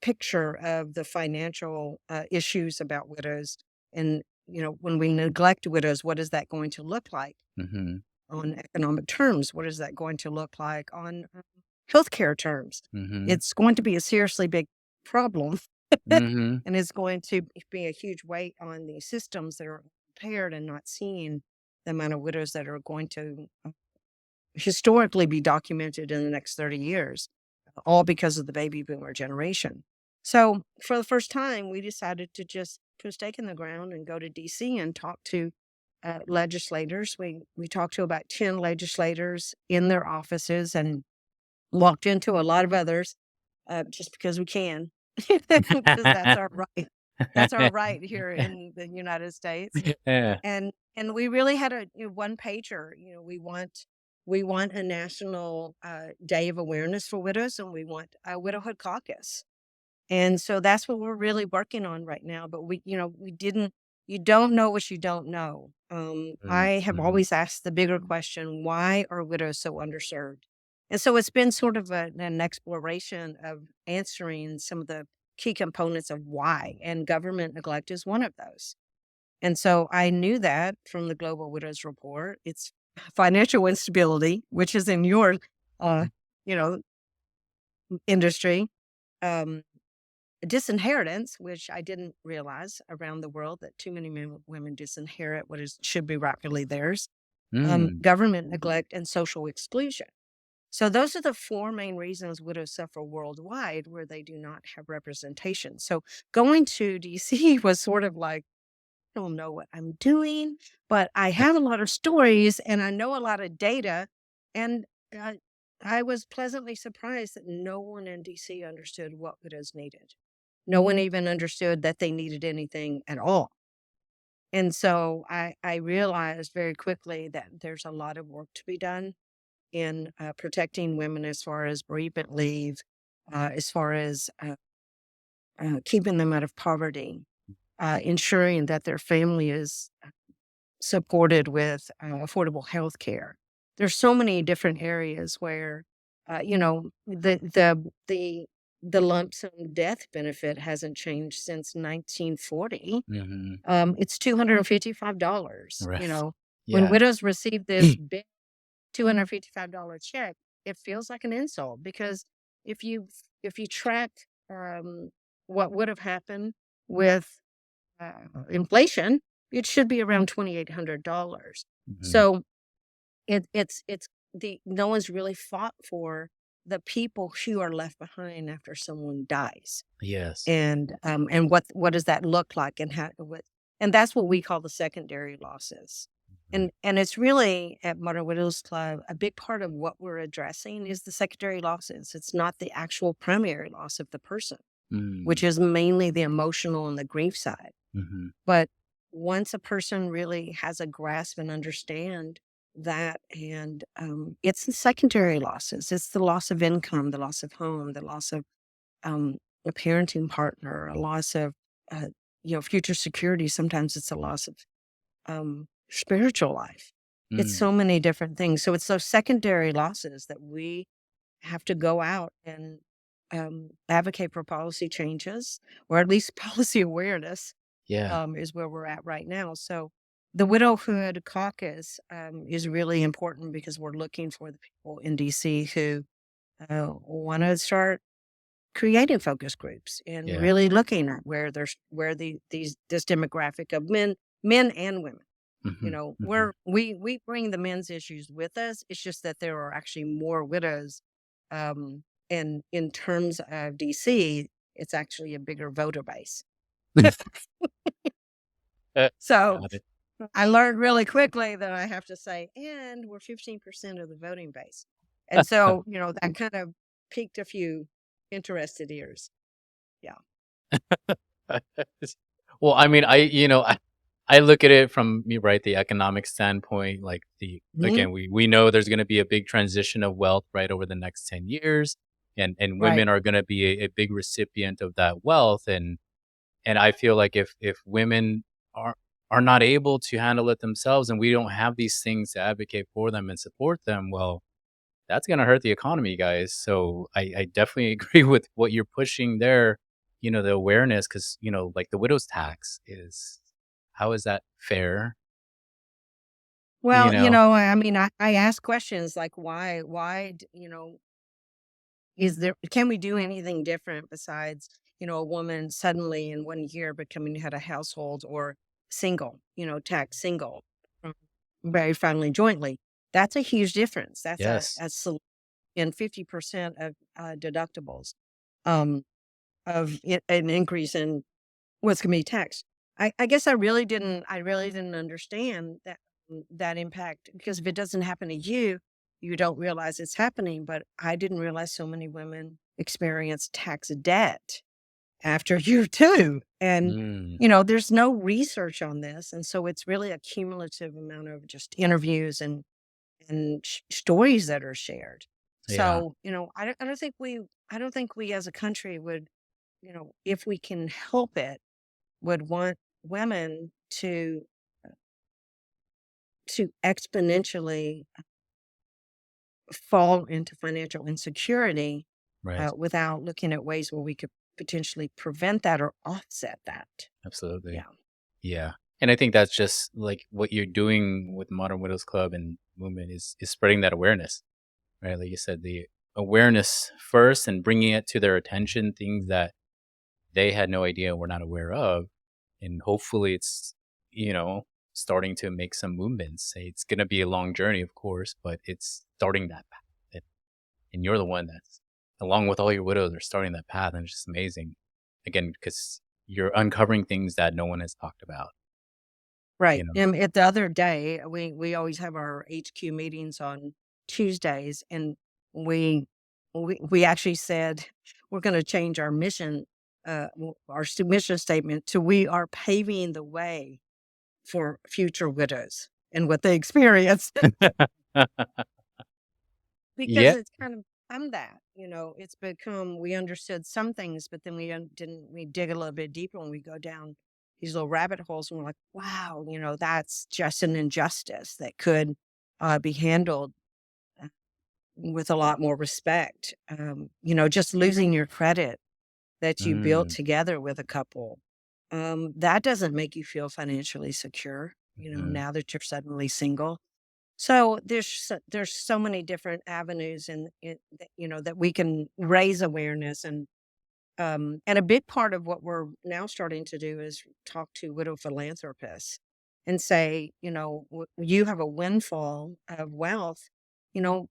picture of the financial issues about widows. And, when we neglect widows, what is that going to look like Mhm. on economic terms? What is that going to look like on healthcare terms? Mhm. It's going to be a seriously big problem. Mhm. And it's going to be a huge weight on the systems that are prepared and not seeing the amount of widows that are going to historically be documented in the next 30 years, all because of the baby boomer generation. So, for the first time, we decided to just put a stake in the ground and go to DC and talk to legislators. We talked to about 10 legislators in their offices and walked into a lot of others just because we can, because that's our right. That's our right here in the United States. Yeah. And we really had a one pager. We want a national day of awareness for widows, and we want a widowhood caucus. And so that's what we're really working on right now. But we didn't. You don't know what you don't know. I Mm, have mhm. always asked the bigger question: why are widows so underserved? And so it's been sort of an exploration of answering some of the key components of why, and government neglect is one of those. And so I knew that from the Global Widows Report. It's financial instability, which is in your, uh, you know, industry. Um, Disinheritance, which I didn't realize around the world that too many women disinherit what is should be rightfully theirs. Mm. Government neglect and social exclusion. So those are the four main reasons widows suffer worldwide, where they do not have representation. So going to DC was sort of like, don't know what I'm doing, but I have a lot of stories and I know a lot of data. And uh, I was pleasantly surprised that no one in DC understood what widows needed. No one even understood that they needed anything at all. And so I realized very quickly that there's a lot of work to be done in protecting women as far as bereavement leave, as far as keeping them out of poverty, ensuring that their family is supported with affordable health care. There's so many different areas where, the lump sum death benefit hasn't changed since 1940. Hmm. It's $255. Right. When Yeah. widows receive this big $255 check, it feels like an insult because if you if you track what would have happened with inflation, it should be around $2,800. Hmm. So it's the no one's really fought for the people who are left behind after someone dies. Yes. And what does that look like and how what and that's what we call the secondary losses. Mhm. And it's really at Modern Widows Club, a big part of what we're addressing is the secondary losses. It's not the actual primary loss of the person, Mm. which is mainly the emotional and the grief side. Mhm. But once a person really has a grasp and understand that, and it's the secondary losses, it's the loss of income, the loss of home, the loss of a parenting partner, a loss of uh, future security. Sometimes it's a loss of spiritual life. It's Mm. so many different things. So it's those secondary losses that we have to go out and advocate for policy changes, or at least policy awareness Yeah. is where we're at right now. So the Widowhood Caucus is really important because we're looking for the people in DC who want to start creating focus groups and Yeah. really looking at where this demographic of men and women. Mhm. Mhm. We bring the men's issues with us. It's just that there are actually more widows. And in terms of DC, it's actually a bigger voter base. Uh, So got it. I learned really quickly that I have to say, and we're 15% of the voting base. And so, that kind of piqued a few interested ears. Yeah. Well, I mean, I look at it from me, right, the economic standpoint, like the Mhm. again, we know there's gonna be a big transition of wealth, right, over the next 10 years, and Right. women are gonna be a big recipient of that wealth, and I feel like if women are are not able to handle it themselves and we don't have these things to advocate for them and support them, well, that's gonna hurt the economy, guys. So I definitely agree with what you're pushing there, the awareness, because like, the widow's tax is how is that fair? You Well, know? I mean, I ask questions like, can we do anything different besides, a woman suddenly in 1 year becoming head of household or single, tax single, from married family jointly? That's a huge difference. That's Yes. in 50% of deductibles um, of an increase in what's gonna be taxed. I guess I really didn't understand that impact because if it doesn't happen to you, you don't realize it's happening, but I didn't realize so many women experience tax debt after year 2, and, Mm, there's no research on this, and so it's really a cumulative amount of just interviews and stories that are shared. yeah, So, I don't think we as a country would, if we can help it, would want women to exponentially fall into financial insecurity right. without looking at ways where we could potentially prevent that or offset that. Absolutely. Yeah. Yeah. And I think that's just, like, what you're doing with Modern Widows Club and movement is spreading that awareness, right? Like you said, the awareness first and bringing it to their attention, things that they had no idea, were not aware of, and hopefully it's starting to make some movements. It's going to be a long journey, of course, but it's starting that path. And you're the one that's, along with all your widows, are starting that path, and it's just amazing. Again, because you're uncovering things that no one has talked about. you Right. know At the other day, we always have our HQ meetings on Tuesdays, and we we actually said we're going to change our mission, mission statement to "We are paving the way for future widows and what they experience. Because Yeah. it's kind of I'm that, it's become we understood some things, but then didn't we dig a little bit deeper and we go down these little rabbit holes and we're like, wow, that's just an injustice that could be handled uh, with a lot more respect. Just losing your credit that you built Mm, together with a couple, that doesn't make you feel financially secure, mhm, now that you're suddenly single. So there's so many different avenues that we can raise awareness and a big part of what we're now starting to do is talk to widow philanthropists and say, you have a windfall of wealth,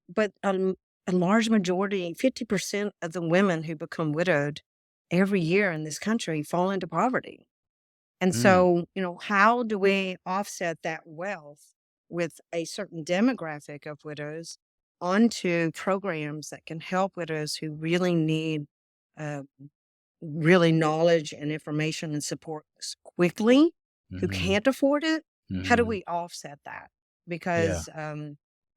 but a large majority, 50% of the women who become widowed every year in this country fall into poverty. And mm, so, how do we offset that wealth with a certain demographic of widows onto programs that can help widows who really need uh, really knowledge and information and support quickly, who mhm, can't afford it? How do mhm. we offset that? Yeah. Because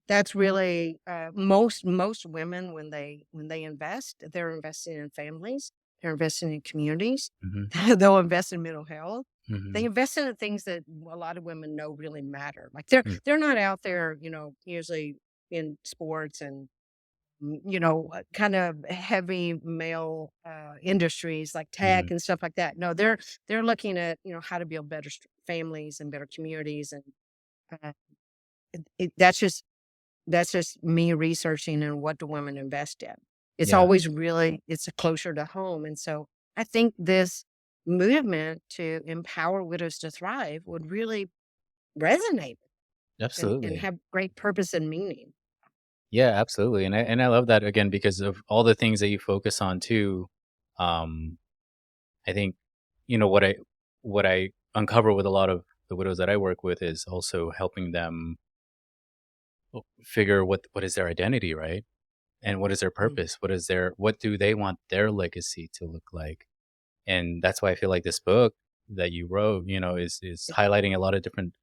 that's really most women when they invest, they're investing in families, they're investing in communities, Mhm, they'll invest in mental health. They mhm, invest in the things that a lot of women know really matter. Like mm, they're not out there, usually in sports and kind of heavy male industries like tech mhm. and stuff like that. No, they're looking at how to build better families and better communities, and uh, that's just me researching and what do women invest in. It's Yeah, always really it's closer to home, and so I think this movement to empower widows to thrive would really resonate and absolutely. have great purpose and meaning. Yeah, absolutely, and I love that again because of all the things that you focus on too. Um, I think, what I uncover with a lot of the widows that I work with is also helping them figure what is their identity, right? And what is their Mm. purpose? What do they want their legacy to look like? And that's why I feel like this book that you wrote, is highlighting a lot of different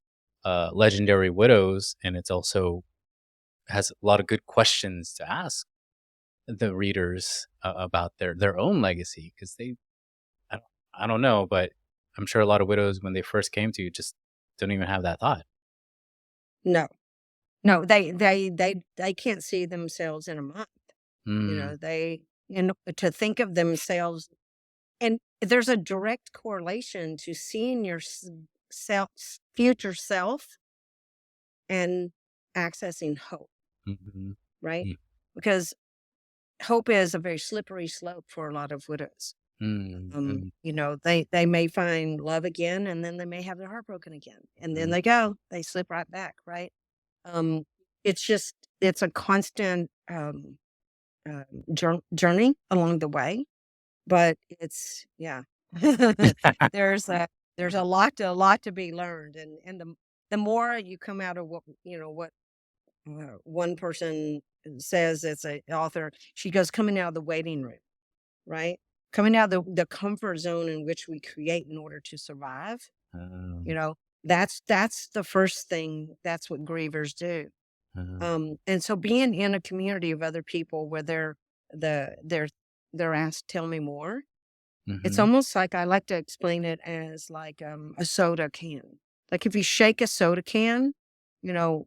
legendary widows, and it's also has a lot of good questions to ask the readers about their own legacy because I don't, I don't know, but I'm sure a lot of widows when they first came to you just don't even have that thought. No. No, they can't see themselves in a month, Mm, to think of themselves and there's a direct correlation to seeing your future self and accessing hope, mm-hmm, right? mm, Because hope is a very slippery slope for a lot of widows. mm, mm, They may find love again, and then they may have their heart broken again, and then mm, they slip right back, right? Um, it's a constant, journey along the way, but it's yeah. There's a there's a lot to be learned, and the more you come out of what one person says as a author, she goes, "Coming out of the waiting room," right? Coming out of the comfort zone in which we create in order to survive, you um, know, that's the first thing, that's what grievers do. um, And so being in a community of other people where the they're they're asked, "Tell me more." It's mhm, almost like I like to explain it as like a soda can. Like if you shake a soda can, you know,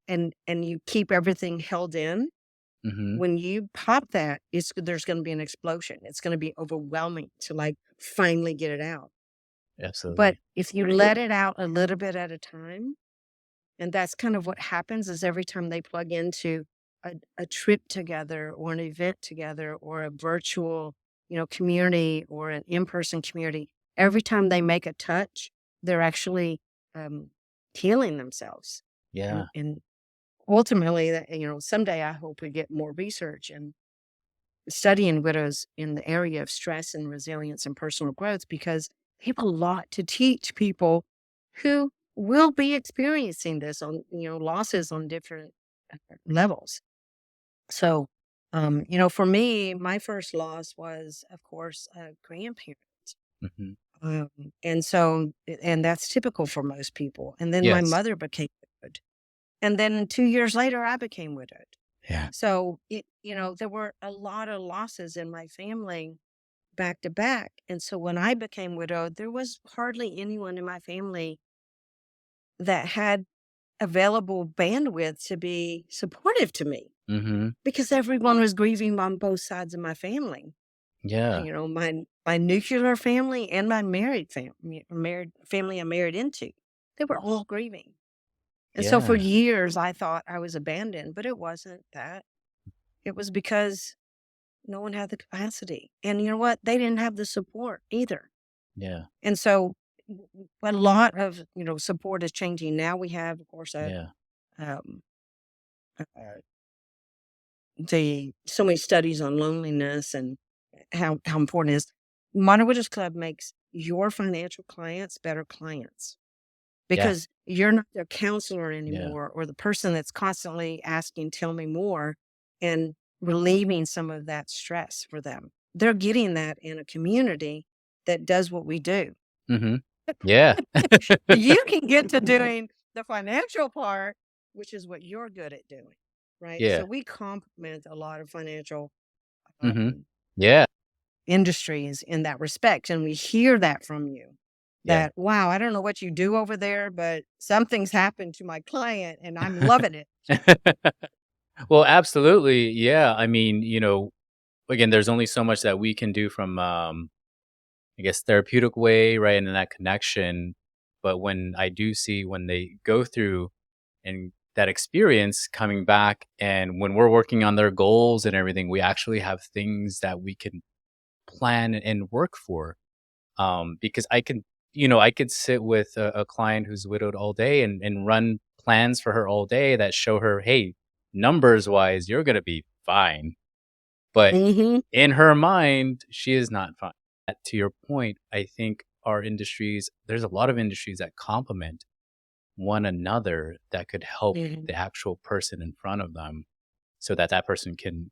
and you keep everything held in, mhm, when you pop that, there's going to be an explosion. It's going to be overwhelming to like finally get it out. But absolutely. if you let it out a little bit at a time, and that's kind of what happens is every time they plug into a trip together or an event together or a virtual, community or an in-person community, every time they make a touch, they're actually um, healing themselves. Yeah. And ultimately, someday I hope we get more research and studying widows in the area of stress and resilience and personal growth because they have a lot to teach people who will be experiencing this on losses on different levels. So for me my first loss was of course a grandparent. Mhm, Um, and so, and that's typical for most people. And then my Yes. mother became widowed. And then 2 years later, I became widowed. Yeah. So there were a lot of losses in my family back to back. And so when I became widowed, there was hardly anyone in my family that had available bandwidth to be supportive to me Mhm. because everyone was grieving on both sides of my family. Yeah. My nuclear family and my married family I married into, they were all grieving. And so for Yeah. years I thought I was abandoned, but it wasn't that. It was because no one had the capacity. And you know what? They didn't have the support either. Yeah. And so a lot of, support is changing. Now we have, of course, Yeah. um, uh, so many studies on loneliness and how important it is. Modern Widows Club makes your financial clients better clients Yeah. because you're not their counselor Yeah. anymore or the person that's constantly asking, tell me more, and relieving some of that stress for them. They're getting that in a community that does what we do. Mhm. Yeah. You can get to doing the financial part, which is what you're good at doing, right? So Yeah. we complement a lot of financial Mhm. um, Yeah. industries in that respect. And we hear that from you Yeah. that, wow, I don't know what you do over there, but something's happened to my client and I'm loving it. Well, absolutely. Yeah. I mean, again, there's only so much that we can do from, I guess, therapeutic way, right? And then that connection. But when I do see when they go through and that experience coming back, and when we're working on their goals and everything, we actually have things that we can plan and work for. Because I could sit with a client who's widowed all day and run plans for her all day that show her, hey, numbers wise, you're going to be fine. But Hmm. in her mind, she is not fine. To your point, I think there's a lot of industries that complement one another that could help Hmm. the actual person in front of them so that that person can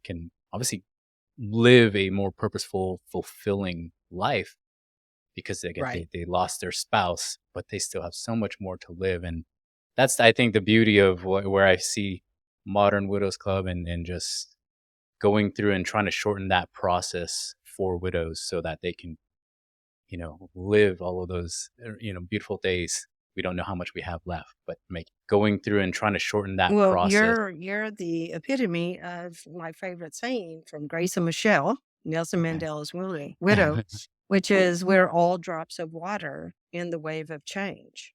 obviously live a more purposeful, fulfilling life because again Right. they lost their spouse, but they still have so much more to live. And that's I think the beauty of where I see modern widows club and just going through and trying to shorten that process for widows so that they can live all of those beautiful days. We don't know how much we have left, but make going through and trying to shorten that Well, process. you're the epitome of my favorite saying from Grace and Michelle, Nelson Okay. Mandela's widow, which is we're all drops of water in the wave of change.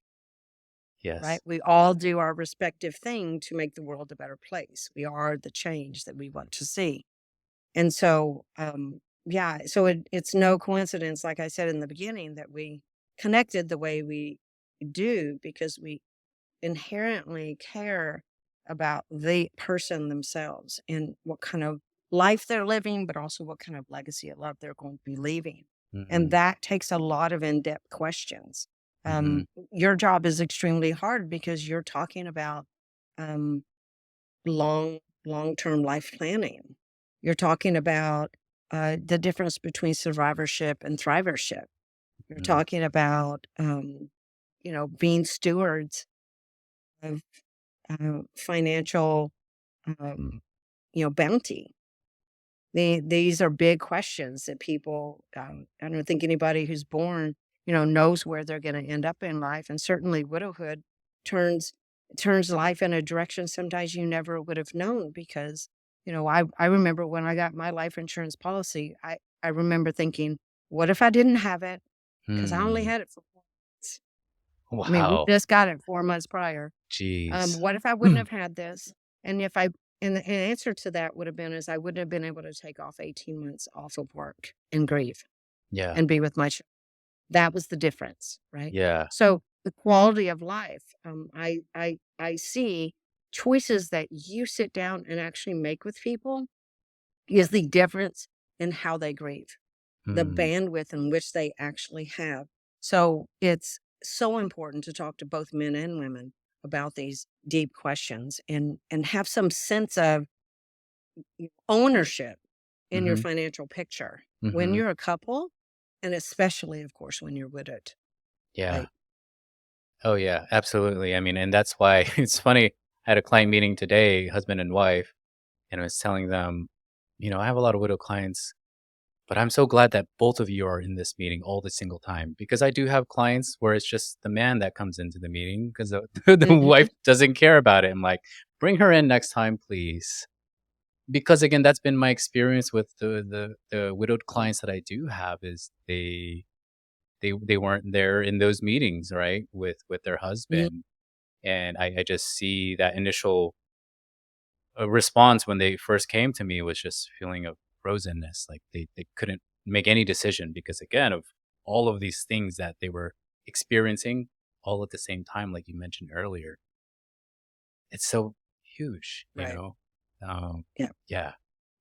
Right? Yes. We all do our respective thing to make the world a better place. We are the change that we want to see. And so, yeah, so it's no coincidence, like I said in the beginning, that we connected the way we do because we inherently care about the person themselves and what kind of life they're living, but also what kind of legacy of love they're going to be leaving. And Hmm. that takes a lot of in depth questions. Hmm. Your job is extremely hard because you're talking about um, long term life planning. You're talking about the difference between survivorship and thrivership. You're Hmm. talking about being stewards of financial, um, bounty. These are big questions that people, I don't think anybody who's born, knows where they're going to end up in life. And certainly widowhood turns, turns life in a direction sometimes you never would have known because, I remember when I got my life insurance policy, I remember thinking, what if I didn't have it? Because I only Hmm. had it for 4 months. I mean, we Wow. just got it 4 months prior. Jeez. What if I wouldn't have had this? And if I and the answer to that would have been is I wouldn't have been able to take off 18 months off of work and grieve Yeah. and be with my children. That was the difference, right? Yeah. So the quality of life, I see choices that you sit down and actually make with people is the difference in how they grieve, the Hmm. bandwidth in which they actually have. So it's so important to talk to both men and women about these deep questions and have some sense of ownership in your Hmm. financial picture. When Hmm. you're a couple and especially, of course, when you're widowed. Yeah. Right. Oh, yeah, absolutely. I mean, and that's why it's funny. I had a client meeting today, husband and wife, and I was telling them, I have a lot of widow clients, but I'm so glad that both of you are in this meeting all the single time because I do have clients where it's just the man that comes into the meeting because the Mhm. wife doesn't care about it. I'm like, bring her in next time, please. Because again, that's been my experience with the widowed clients that I do have is they weren't there in those meetings, right, with their Mhm. husband. And I just see that initial response when they first came to me was just feeling of frozenness. Like they couldn't make any decision because again of all of these things that they were experiencing all at the same time, like you mentioned earlier. It's so huge, Right. Yeah. yeah,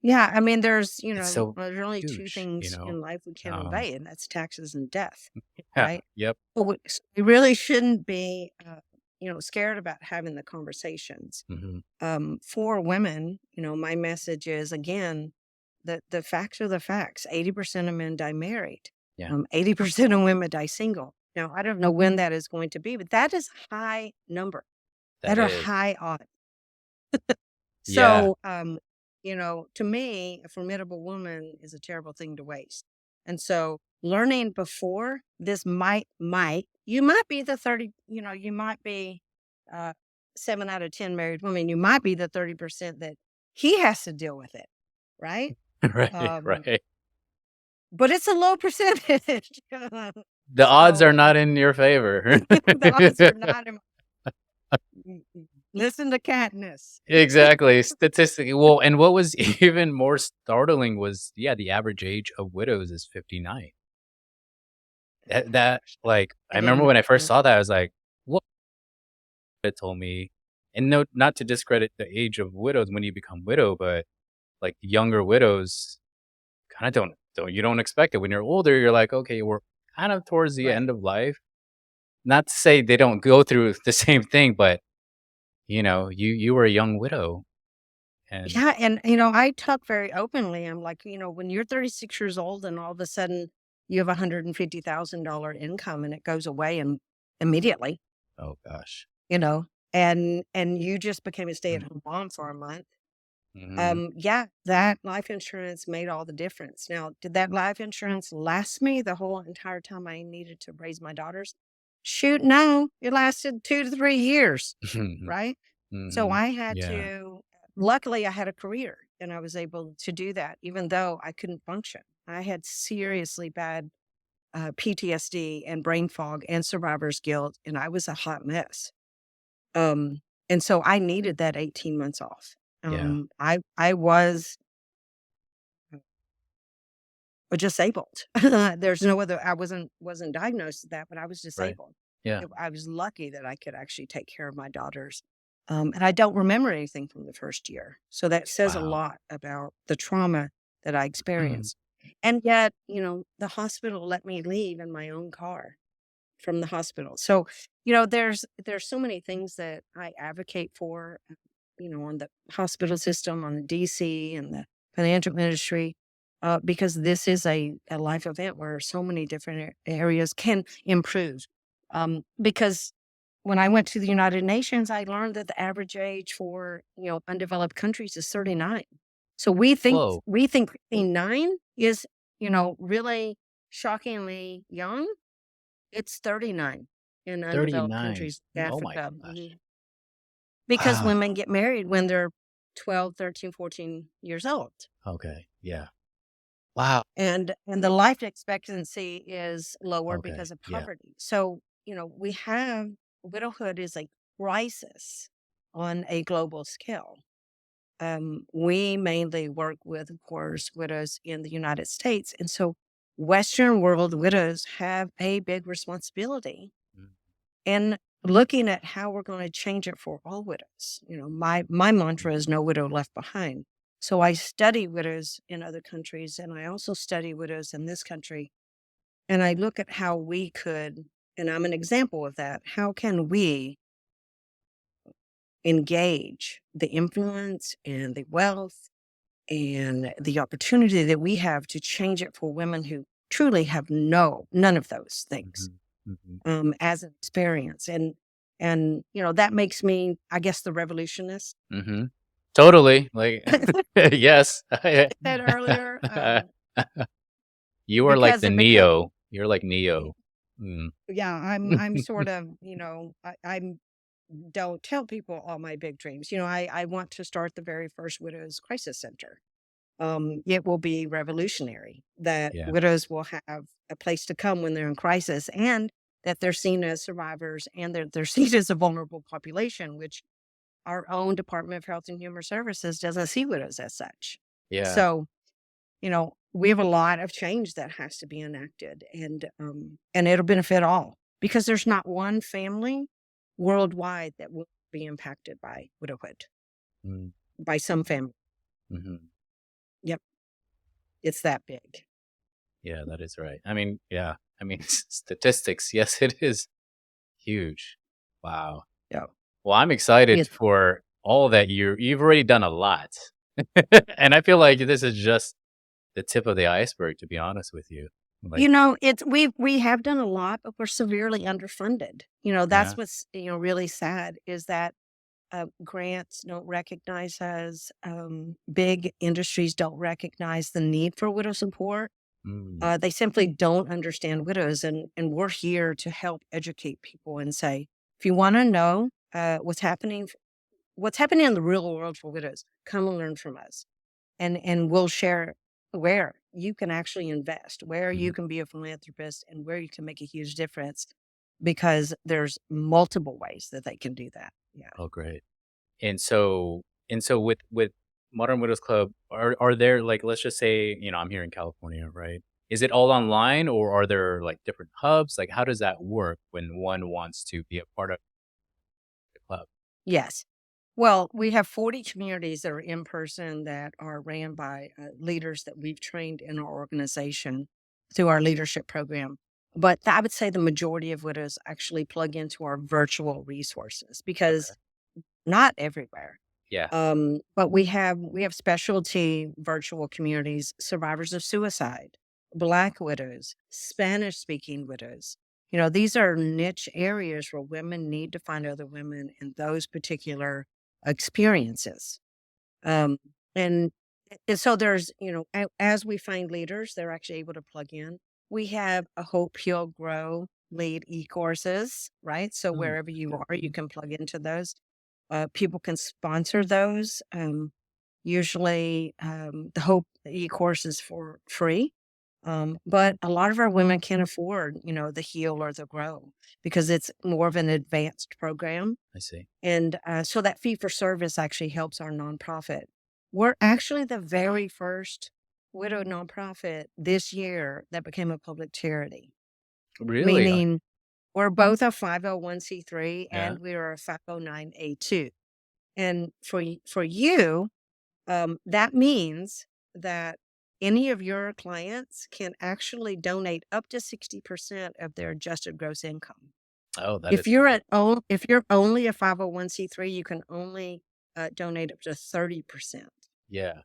Yeah, I mean, it's so there's only 2 huge, things in life we can't um, obey, and that's taxes and death, yeah, right? yep. But we really shouldn't be, scared about having the conversations. Hmm. For women, my message is, again, that the facts are the facts. 80% of men die married. Yeah, 80% of women die single. Now, I don't know when that is going to be, but that is a high number. that That are is. high odds. Yeah. So, to me, a formidable woman is a terrible thing to waste. And so learning before this you might be the 30, you might be 7 out of 10 married women. You might be the 30% that he has to deal with it. Right. Right, Um, right. but it's a low percentage. The odds are So not in your favor. the odds are not in listen to Katniss. Exactly, statistically well, and what was even more startling was, yeah, the average age of widows is 59. That like, I I didn't remember know when I first that. saw that, I was like, "What?" It told me and no not to discredit the age of widows when you become widow, but, like, younger widows kinda don't expect it. When you're older, you're like, "Okay, we're kind of towards the Right. end of life." Not to say they don't go through the same thing, but, you were a young widow, and Yeah, and, I talk very openly. I'm like, when you're 36 years old and all of a sudden you have $150,000 income and it goes away and immediately, oh gosh. you know, and you just became a Mm, stay-at-home mom for a month. mhm. Yeah, that life insurance made all the difference. Now, did that life insurance last me the whole entire time I needed to raise my daughters? Shoot, no. It lasted 2 to 3 years, right? So Mhm. I had Yeah, to luckily, I had a career and I was able to do that even though I couldn't function. I had seriously bad, PTSD and brain fog and survivor's guilt, and I was a hot mess. Um, and so I needed that 18 months off. yeah. I was disabled. There's no other I wasn't diagnosed with that, but I was Right. disabled. Yeah. I was lucky that I could actually take care of my daughters. And I don't remember anything from the first year. So that says a Wow. lot about the trauma that I Mhm. experienced. And yet, the hospital let me leave in my own car from the hospital. So, there's so many things that I advocate for, on the hospital system, on the DC and the financial industry, because this is a life event where so many different areas can improve. Because when I went to the United Nations, I learned that the average age for undeveloped countries is 39. So Whoa, we think 39 is really shockingly young. It's 39 in undeveloped 39. countries, Oh my Africa, gosh. because Wow. women get married when they're 12, 13, 14 years old, Okay, yeah. Wow. and the life expectancy is lower Okay, because of yeah. poverty. So, we have widowhood is a crisis on a global scale. We mainly work with, of course, widows in the United States, and so Western world widows have a big responsibility Mm, and looking at how we're going to change it for all widows. My mm, mantra is no widow left behind. So I study widows in other countries and I also study widows in this country. And I look at how we could, and I'm an example of that. How can we engage the influence and the wealth and the opportunity that we have to change it for women who truly have none of those things Mhm. Mhm. as an experience. And that makes me, I guess, the revolutionist. Mhm. Totally, like yes. Said earlier, You are like because the it become Neo. You're like Neo. Mm. yeah, I'm sort of, I'm don't tell people all my big dreams. I want to start the very first widows crisis center. It will be revolutionary that Yeah. widows will have a place to come when they're in crisis, and that they're seen as survivors, and they're seen as a vulnerable population, which our own Department of Health and Human Services doesn't see widows as such. Yeah. So, we have a lot of change that has to be enacted, and it'll benefit all because there's not one family worldwide that will be impacted by widowhood Mm. by some family. Mhm. Yep, it's that big. Yeah, that is right. I mean, yeah. I mean, statistics, yes, it is huge. Wow. Yeah, Well, I'm excited it's for all that you've already done a lot. And I feel like this is just the tip of the iceberg, to be honest with you. Like, it's we have done a lot, but we're severely underfunded. yeah. That's what's really sad is that grants don't recognize us. Big industries don't recognize the need for widow support. Mm. They simply don't understand widows, and we're here to help educate people and say, if you want to know what's happening in the real world for widows, come and learn from us, and we'll share where you can actually invest, where you Mhm. can be a philanthropist, and where you can make a huge difference, because there's multiple ways that they can do that. Yeah. Oh, great. And so with Modern Widows Club, are there like let's just say, I'm here in California, right? Is it all online or are there like different hubs? Like how does that work when one wants to be a part of the club? Yes. Well, we have 40 communities that are in person that are ran by leaders that we've trained in our organization through our leadership program. But I would say the majority of widows actually plug into our virtual resources because Okay. not everywhere. Yeah. But we have specialty virtual communities, survivors of suicide, Black widows, Spanish speaking widows. These are niche areas where women need to find other women in those particular experiences. Um, and, and so there's, as we find leaders, they're actually able to plug in. We have a Hope, Heal, Grow lead e-courses, right? So Mm, wherever you okay. are, you can plug into those. People can sponsor those. Usually, the Hope e-course is for free. But a lot of our women can't afford, the Heal or the Grow because it's more of an advanced program. I see. And so that fee for service actually helps our nonprofit. We're actually the very first widow nonprofit this year that became a public charity, Really? meaning we're both a 501c3 Yeah. and we are a 509A2. And for you, that means that any of your clients can actually donate up to 60% of their adjusted gross income. Oh, that If is you're great. at own if you're only a 501c3, you can only, donate up to 30%. Yeah.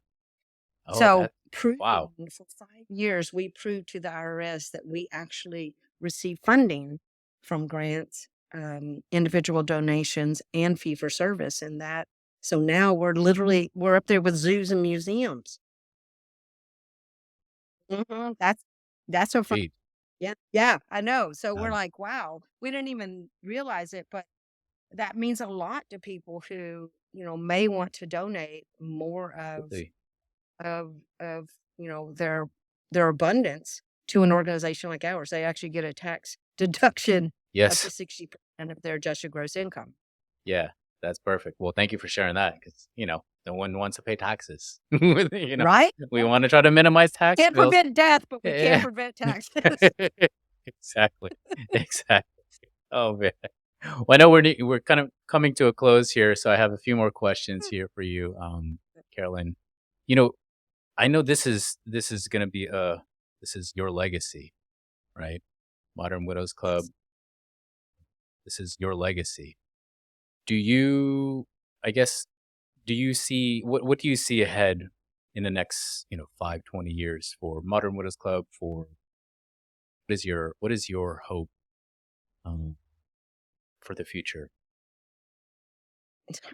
Oh, So, that proving wow. for 5 years, we proved to the IRS that we actually receive funding from grants, individual donations, and fee for service, and that so now we're up there with zoos and museums. That's so fun. Indeed. Yeah, yeah, I know. So we're Um, like, "Wow, we didn't even realize it," but that means a lot to people who, may want to donate more Absolutely. of, their abundance to an organization like ours. They actually get a tax deduction up to Yes. 60% of their adjusted gross income. Yeah. That's perfect. Well, thank you for sharing that because, no one wants to pay taxes. you know, Right? we Yep. want to try to minimize tax Can't bills. prevent death, but we can Yeah. prevent taxes. Exactly. Exactly. Oh man. Well, I know we're kind of coming to a close here, so I have a few more questions here for you, Carolyn. You know, I know this is gonna be this is your legacy, right? Modern Widows Club. Yes. This is your legacy. Do you? I guess. Do you see what do you see ahead in the next 5, 20 years for Modern Widows Club for what is your hope um, for the future?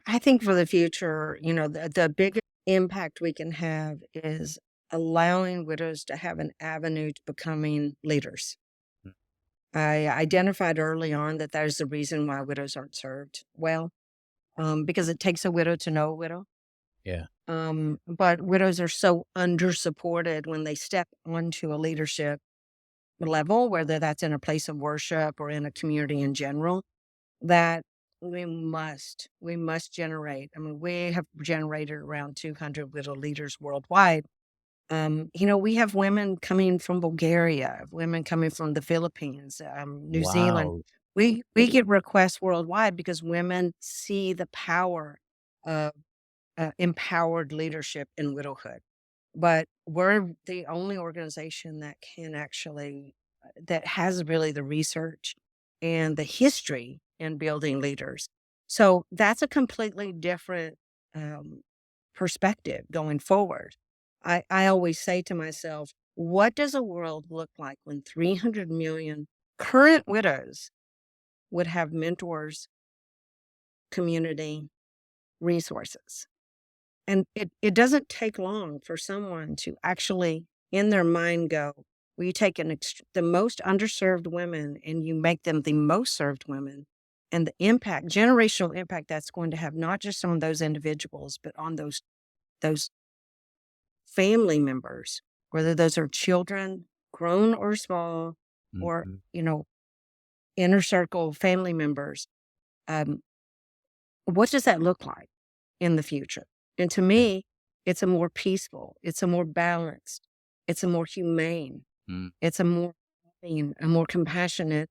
I think for the future, the biggest impact we can have is allowing widows to have an avenue to becoming leaders. Mm. I identified early on that that is the reason why widows aren't served well, because it takes a widow to know a widow. Yeah. But widows are so under supported when they step onto a leadership level, whether that's in a place of worship or in a community in general, that we must generate. I mean, we have generated around 200 widow leaders worldwide. We have women coming from Bulgaria, women coming from the Philippines, New Zealand. Wow. We get requests worldwide because women see the power of empowered leadership in widowhood. But we're the only organization that can actually that has really the research and the history in building leaders. So that's a completely different um, perspective going forward. I always say to myself, what does a world look like when 300 million current widows would have mentors, community, resources? And it doesn't take long for someone to actually, in their mind, go, well, you take the most underserved women and you make them the most served women. And the impact, generational impact that's going to have not just on those individuals, but on those family members, whether those are children, grown or small, or, Mhm. inner circle family members. Um, what does that look like in the future? And to Yeah. me, it's a more peaceful, it's a more balanced, it's a more humane, Mm. it's a more loving, a more compassionate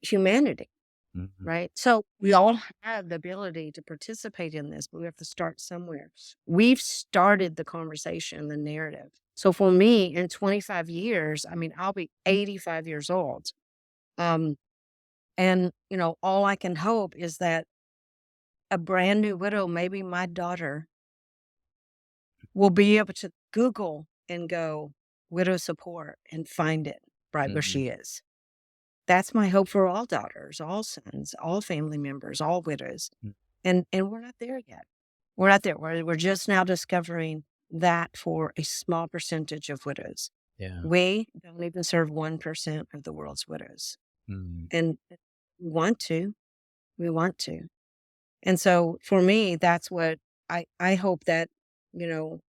humanity, Mhm. right? So we all have the ability to participate in this, but we have to start somewhere. We've started the conversation, the narrative. So for me, in 25 years, I mean, I'll be 85 years old. Um, and, all I can hope is that a brand new widow, maybe my daughter, will be able to Google and go widow support and find it right where Mhm. she is. That's my hope for all daughters, all sons, all family members, all widows. Mm. And we're not there yet. We're not there. We're just now discovering that for a small percentage of widows. Yeah. We don't even serve 1% of the world's widows. Mm. And we want to. We want to. And so for me, that's what I hope that, you know,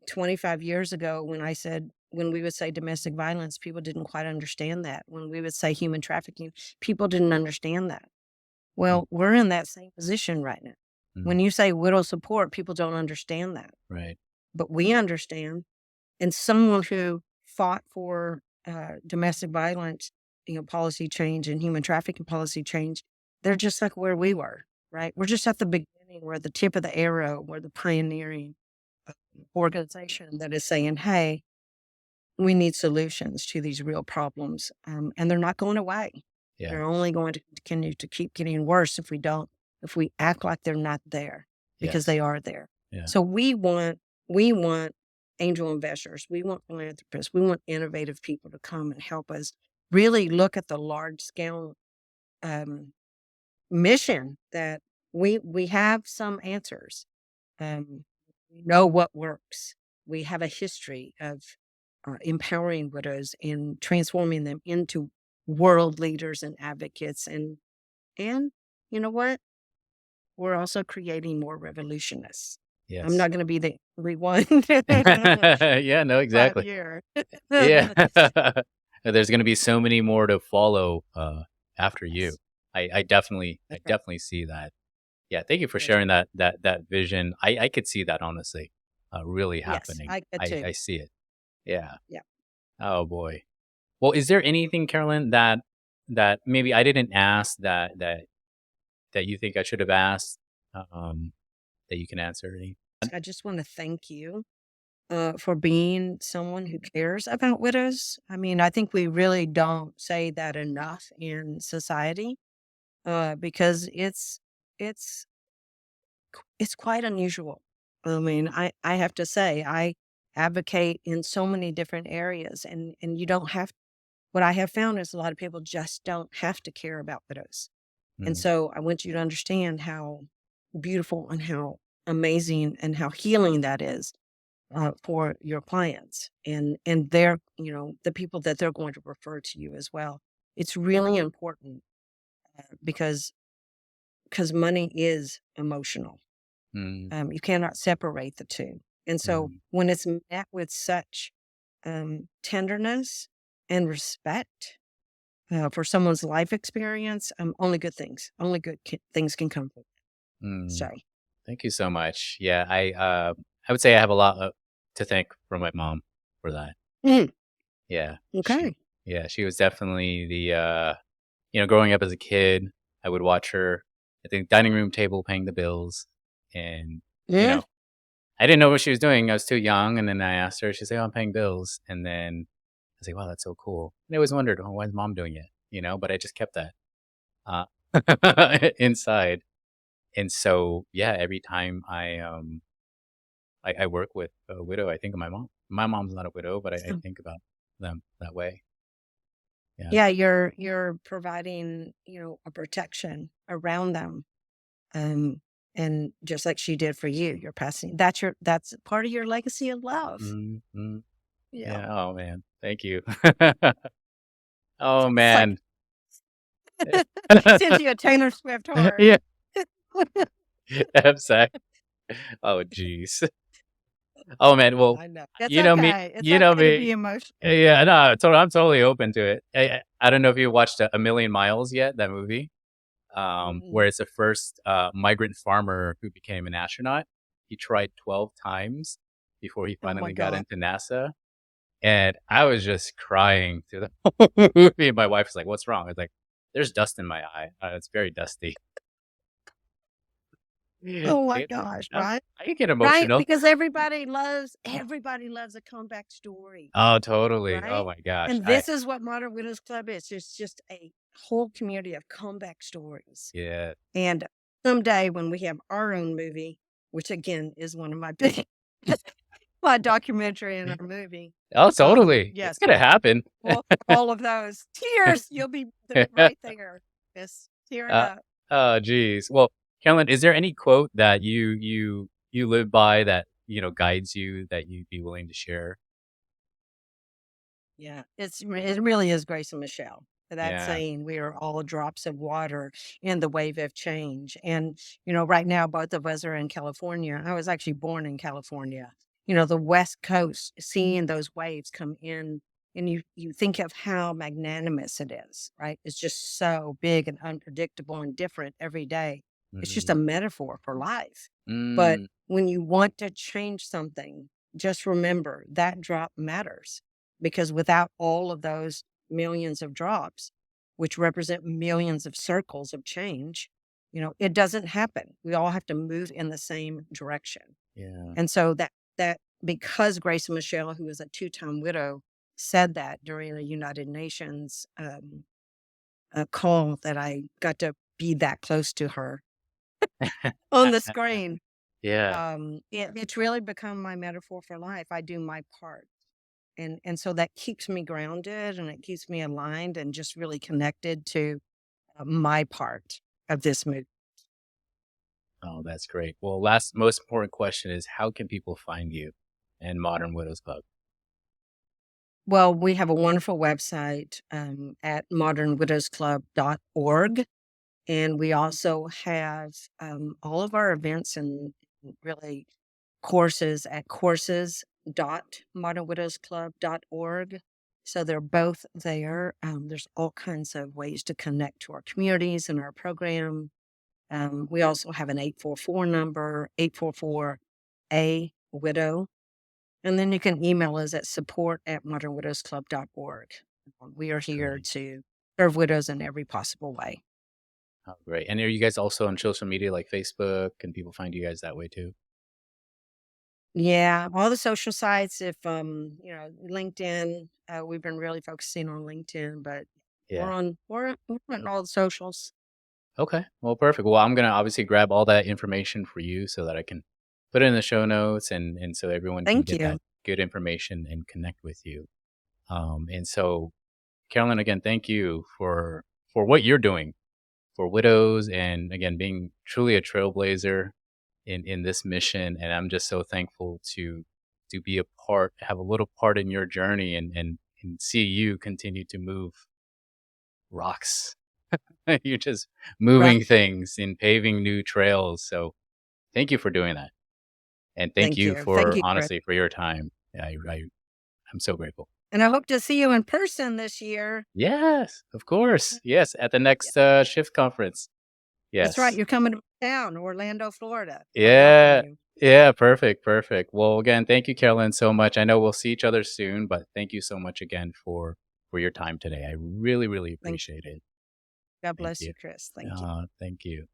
25 years ago when we would say domestic violence, people didn't quite understand that. When we would say human trafficking, people didn't understand that. Mm. Well, we're in that same position right now. When Mm. you say widow support, people don't understand that, Right. but we understand. And someone who fought for domestic violence, policy change and human trafficking policy change, they're just like where we were, right? We're just at the beginning, we're at the tip of the arrow, we're the pioneering organization that is saying, hey, we need solutions to these real problems. And they're not going away. Yeah. They're only going to continue to keep getting worse if we act like they're not there because Yes. they are there. Yeah. So we want angel investors. We want philanthropists. We want innovative people to come and help us really look at the large scale um, mission that we have some answers. We know what works. We have a history of empowering widows and transforming them into world leaders and advocates. And you know what? We're also creating more revolutionists. I'm Yes. not going to be the only one. Yeah, no, 5 exactly. year. Yeah. There's gonna be so many more to follow, after you. Yes, I that's right. definitely see that. Yeah, thank you for That's sharing right. that vision. I could see that honestly, really Yes, happening. I could too. I see it. Yeah. Yeah. Oh boy. Well, is there anything, Carolyn, that maybe I didn't ask that you think I should have asked, um, that you can answer? Any? I just want to thank you for being someone who cares about widows. I mean, I think we really don't say that enough in society because it's it's quite unusual. I mean, I have to say I advocate in so many different areas, and you don't have. what I have found is a lot of people just don't have to care about widows. And Mm, so I want you to understand how beautiful and how amazing and how healing that is for your clients and their, the people that they're going to refer to you as well. It's really important because money is emotional. mm, You cannot separate the two. And so mm, when it's met with such tenderness and respect for someone's life experience, only good things, things can come from it. mm. So, Thank you so much. Yeah, I would say I have a lot to thank from my mom for that. mm, Yeah, okay. she was definitely growing up as a kid, I would watch her at the dining room table paying the bills, and you Yeah. know, I didn't know what she was doing. I was too young, and then I asked her. She said, "Oh, I'm paying bills," and then I was like, "Wow, that's so cool." And I always wondered, "Oh, why is mom doing it?" But I just kept that uh, inside, and so yeah, every time I work with a widow, I think of my mom. My mom's not a widow, but I think about them that way. Yeah. Yeah, you're providing, a protection around them. Um, and just like she did for you, you're passing that's part of your legacy of love. Mm, mm, Yeah. yeah. Oh man, thank you. Oh It's like man. sends you a Taylor Swift heart. Yeah, exactly. Oh, jeez. Oh, man, well, I know. It's you know me okay. It's you know okay to me be emotional. yeah, no, I'm totally open to it. I don't know if you watched A Million Miles yet, that movie, Mm-mm. where it's the first, migrant farmer who became an astronaut. He tried 12 times before he Oh my finally got god. into NASA, and I was just crying through the whole movie, and my wife was like, "What's wrong?" I was like, "There's dust in my eye, it's very dusty." Oh my It gosh, I right? I get Right? emotional. Because everybody loves a comeback story, Oh, totally. Oh right? my gosh. And this is what Modern Widows Club is. It's just a whole community of comeback stories. Yeah. And someday when we have our own movie, which again is one of my big my documentary and our movie, Oh, totally. It's yes, gonna happen. we'll have all of those. Tears, you'll be right there. Just tearing Uh, up. oh, geez. Well, Carolyn, is there any quote that you live by that, guides you that you'd be willing to share? Yeah, it really is Grace and Michelle. That Yeah. saying, "We are all drops of water in the wave of change." And right now, both of us are in California. I was actually born in California. The West Coast, seeing those waves come in, and you think of how magnanimous it is, right? It's just so big and unpredictable and different every day. It's just a Mhm. metaphor for life. But Mm, when you want to change something, just remember that drop matters because without all of those millions of drops, which represent millions of circles of change, it doesn't happen. We all have to move in the same direction. yeah. And so that because Grace and Michelle, who is a two-time widow, said that during a United Nations call that I got to be that close to her on the screen. Yeah. It's really become my metaphor for life. I do my part. And so that keeps me grounded and it keeps me aligned and just really connected to my part of this move. Oh, that's great. Well, last most important question is how can people find you and Modern Widows Club? Well, we have a wonderful website at modernwidowsclub.org. And we also have all of our events and really courses at courses.modernwidowsclub.org. So they're both there. There's all kinds of ways to connect to our communities and our program. We also have an 844 number, 844 A Widow. And then you can email us at support@modernwidowsclub.org. We are here Great. to serve widows in every possible way. Oh, great. And are you guys also on social media like Facebook? Can people find you guys that way too? Yeah, all the social sites, if, LinkedIn, we've been really focusing on LinkedIn, but Yeah. we're on all the socials. Okay. Well, perfect. Well, I'm gonna obviously grab all that information for you so that I can put it in the show notes and so everyone can Thank get you. that good information and connect with you. And so Carolyn, again, thank you for what you're doing for widows, and again, being truly a trailblazer in this mission. And I'm just so thankful to be a part, have a little part in your journey, and see you continue to move rocks. You're just Right. moving things and paving new trails. So thank you for doing that. And thank Thank you you. Thank for, you, Chris. honestly, for your time. I'm so grateful. And I hope to see you in person this year. Yes, of course. Yes, at the Yeah. next shift conference. That's right. Yes. You're coming to town, Orlando, Florida. I welcome Yeah. you. Yeah, perfect, perfect. Well, again, thank you, Carolyn, so much. I know we'll see each other soon, but thank you so much again for your time today. I really, really Thank appreciate it. God Thank bless you. you, Chris. Thank you. Thank you.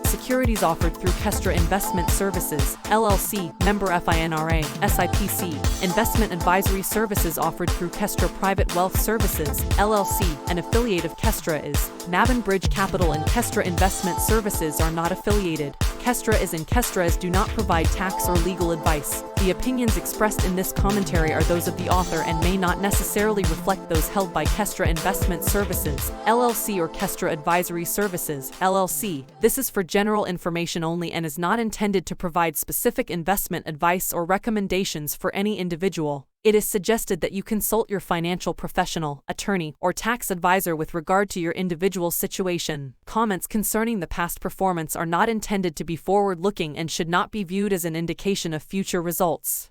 Securities offered through Kestra Investment Services, LLC, member FINRA, SIPC. Investment advisory services offered through Kestra Private Wealth Services, LLC. An affiliate of Kestra is Navin Bridge Capital, and Kestra Investment Services are not affiliated. Kestra is and Kestras do not provide tax or legal advice. The opinions expressed in this commentary are those of the author and may not necessarily reflect those held by Kestra Investment Services, LLC, or Kestra Advisory Services, LLC. This is for general information only and is not intended to provide specific investment advice or recommendations for any individual. It is suggested that you consult your financial professional, attorney, or tax advisor with regard to your individual situation. Comments concerning the past performance are not intended to be forward-looking and should not be viewed as an indication of future results.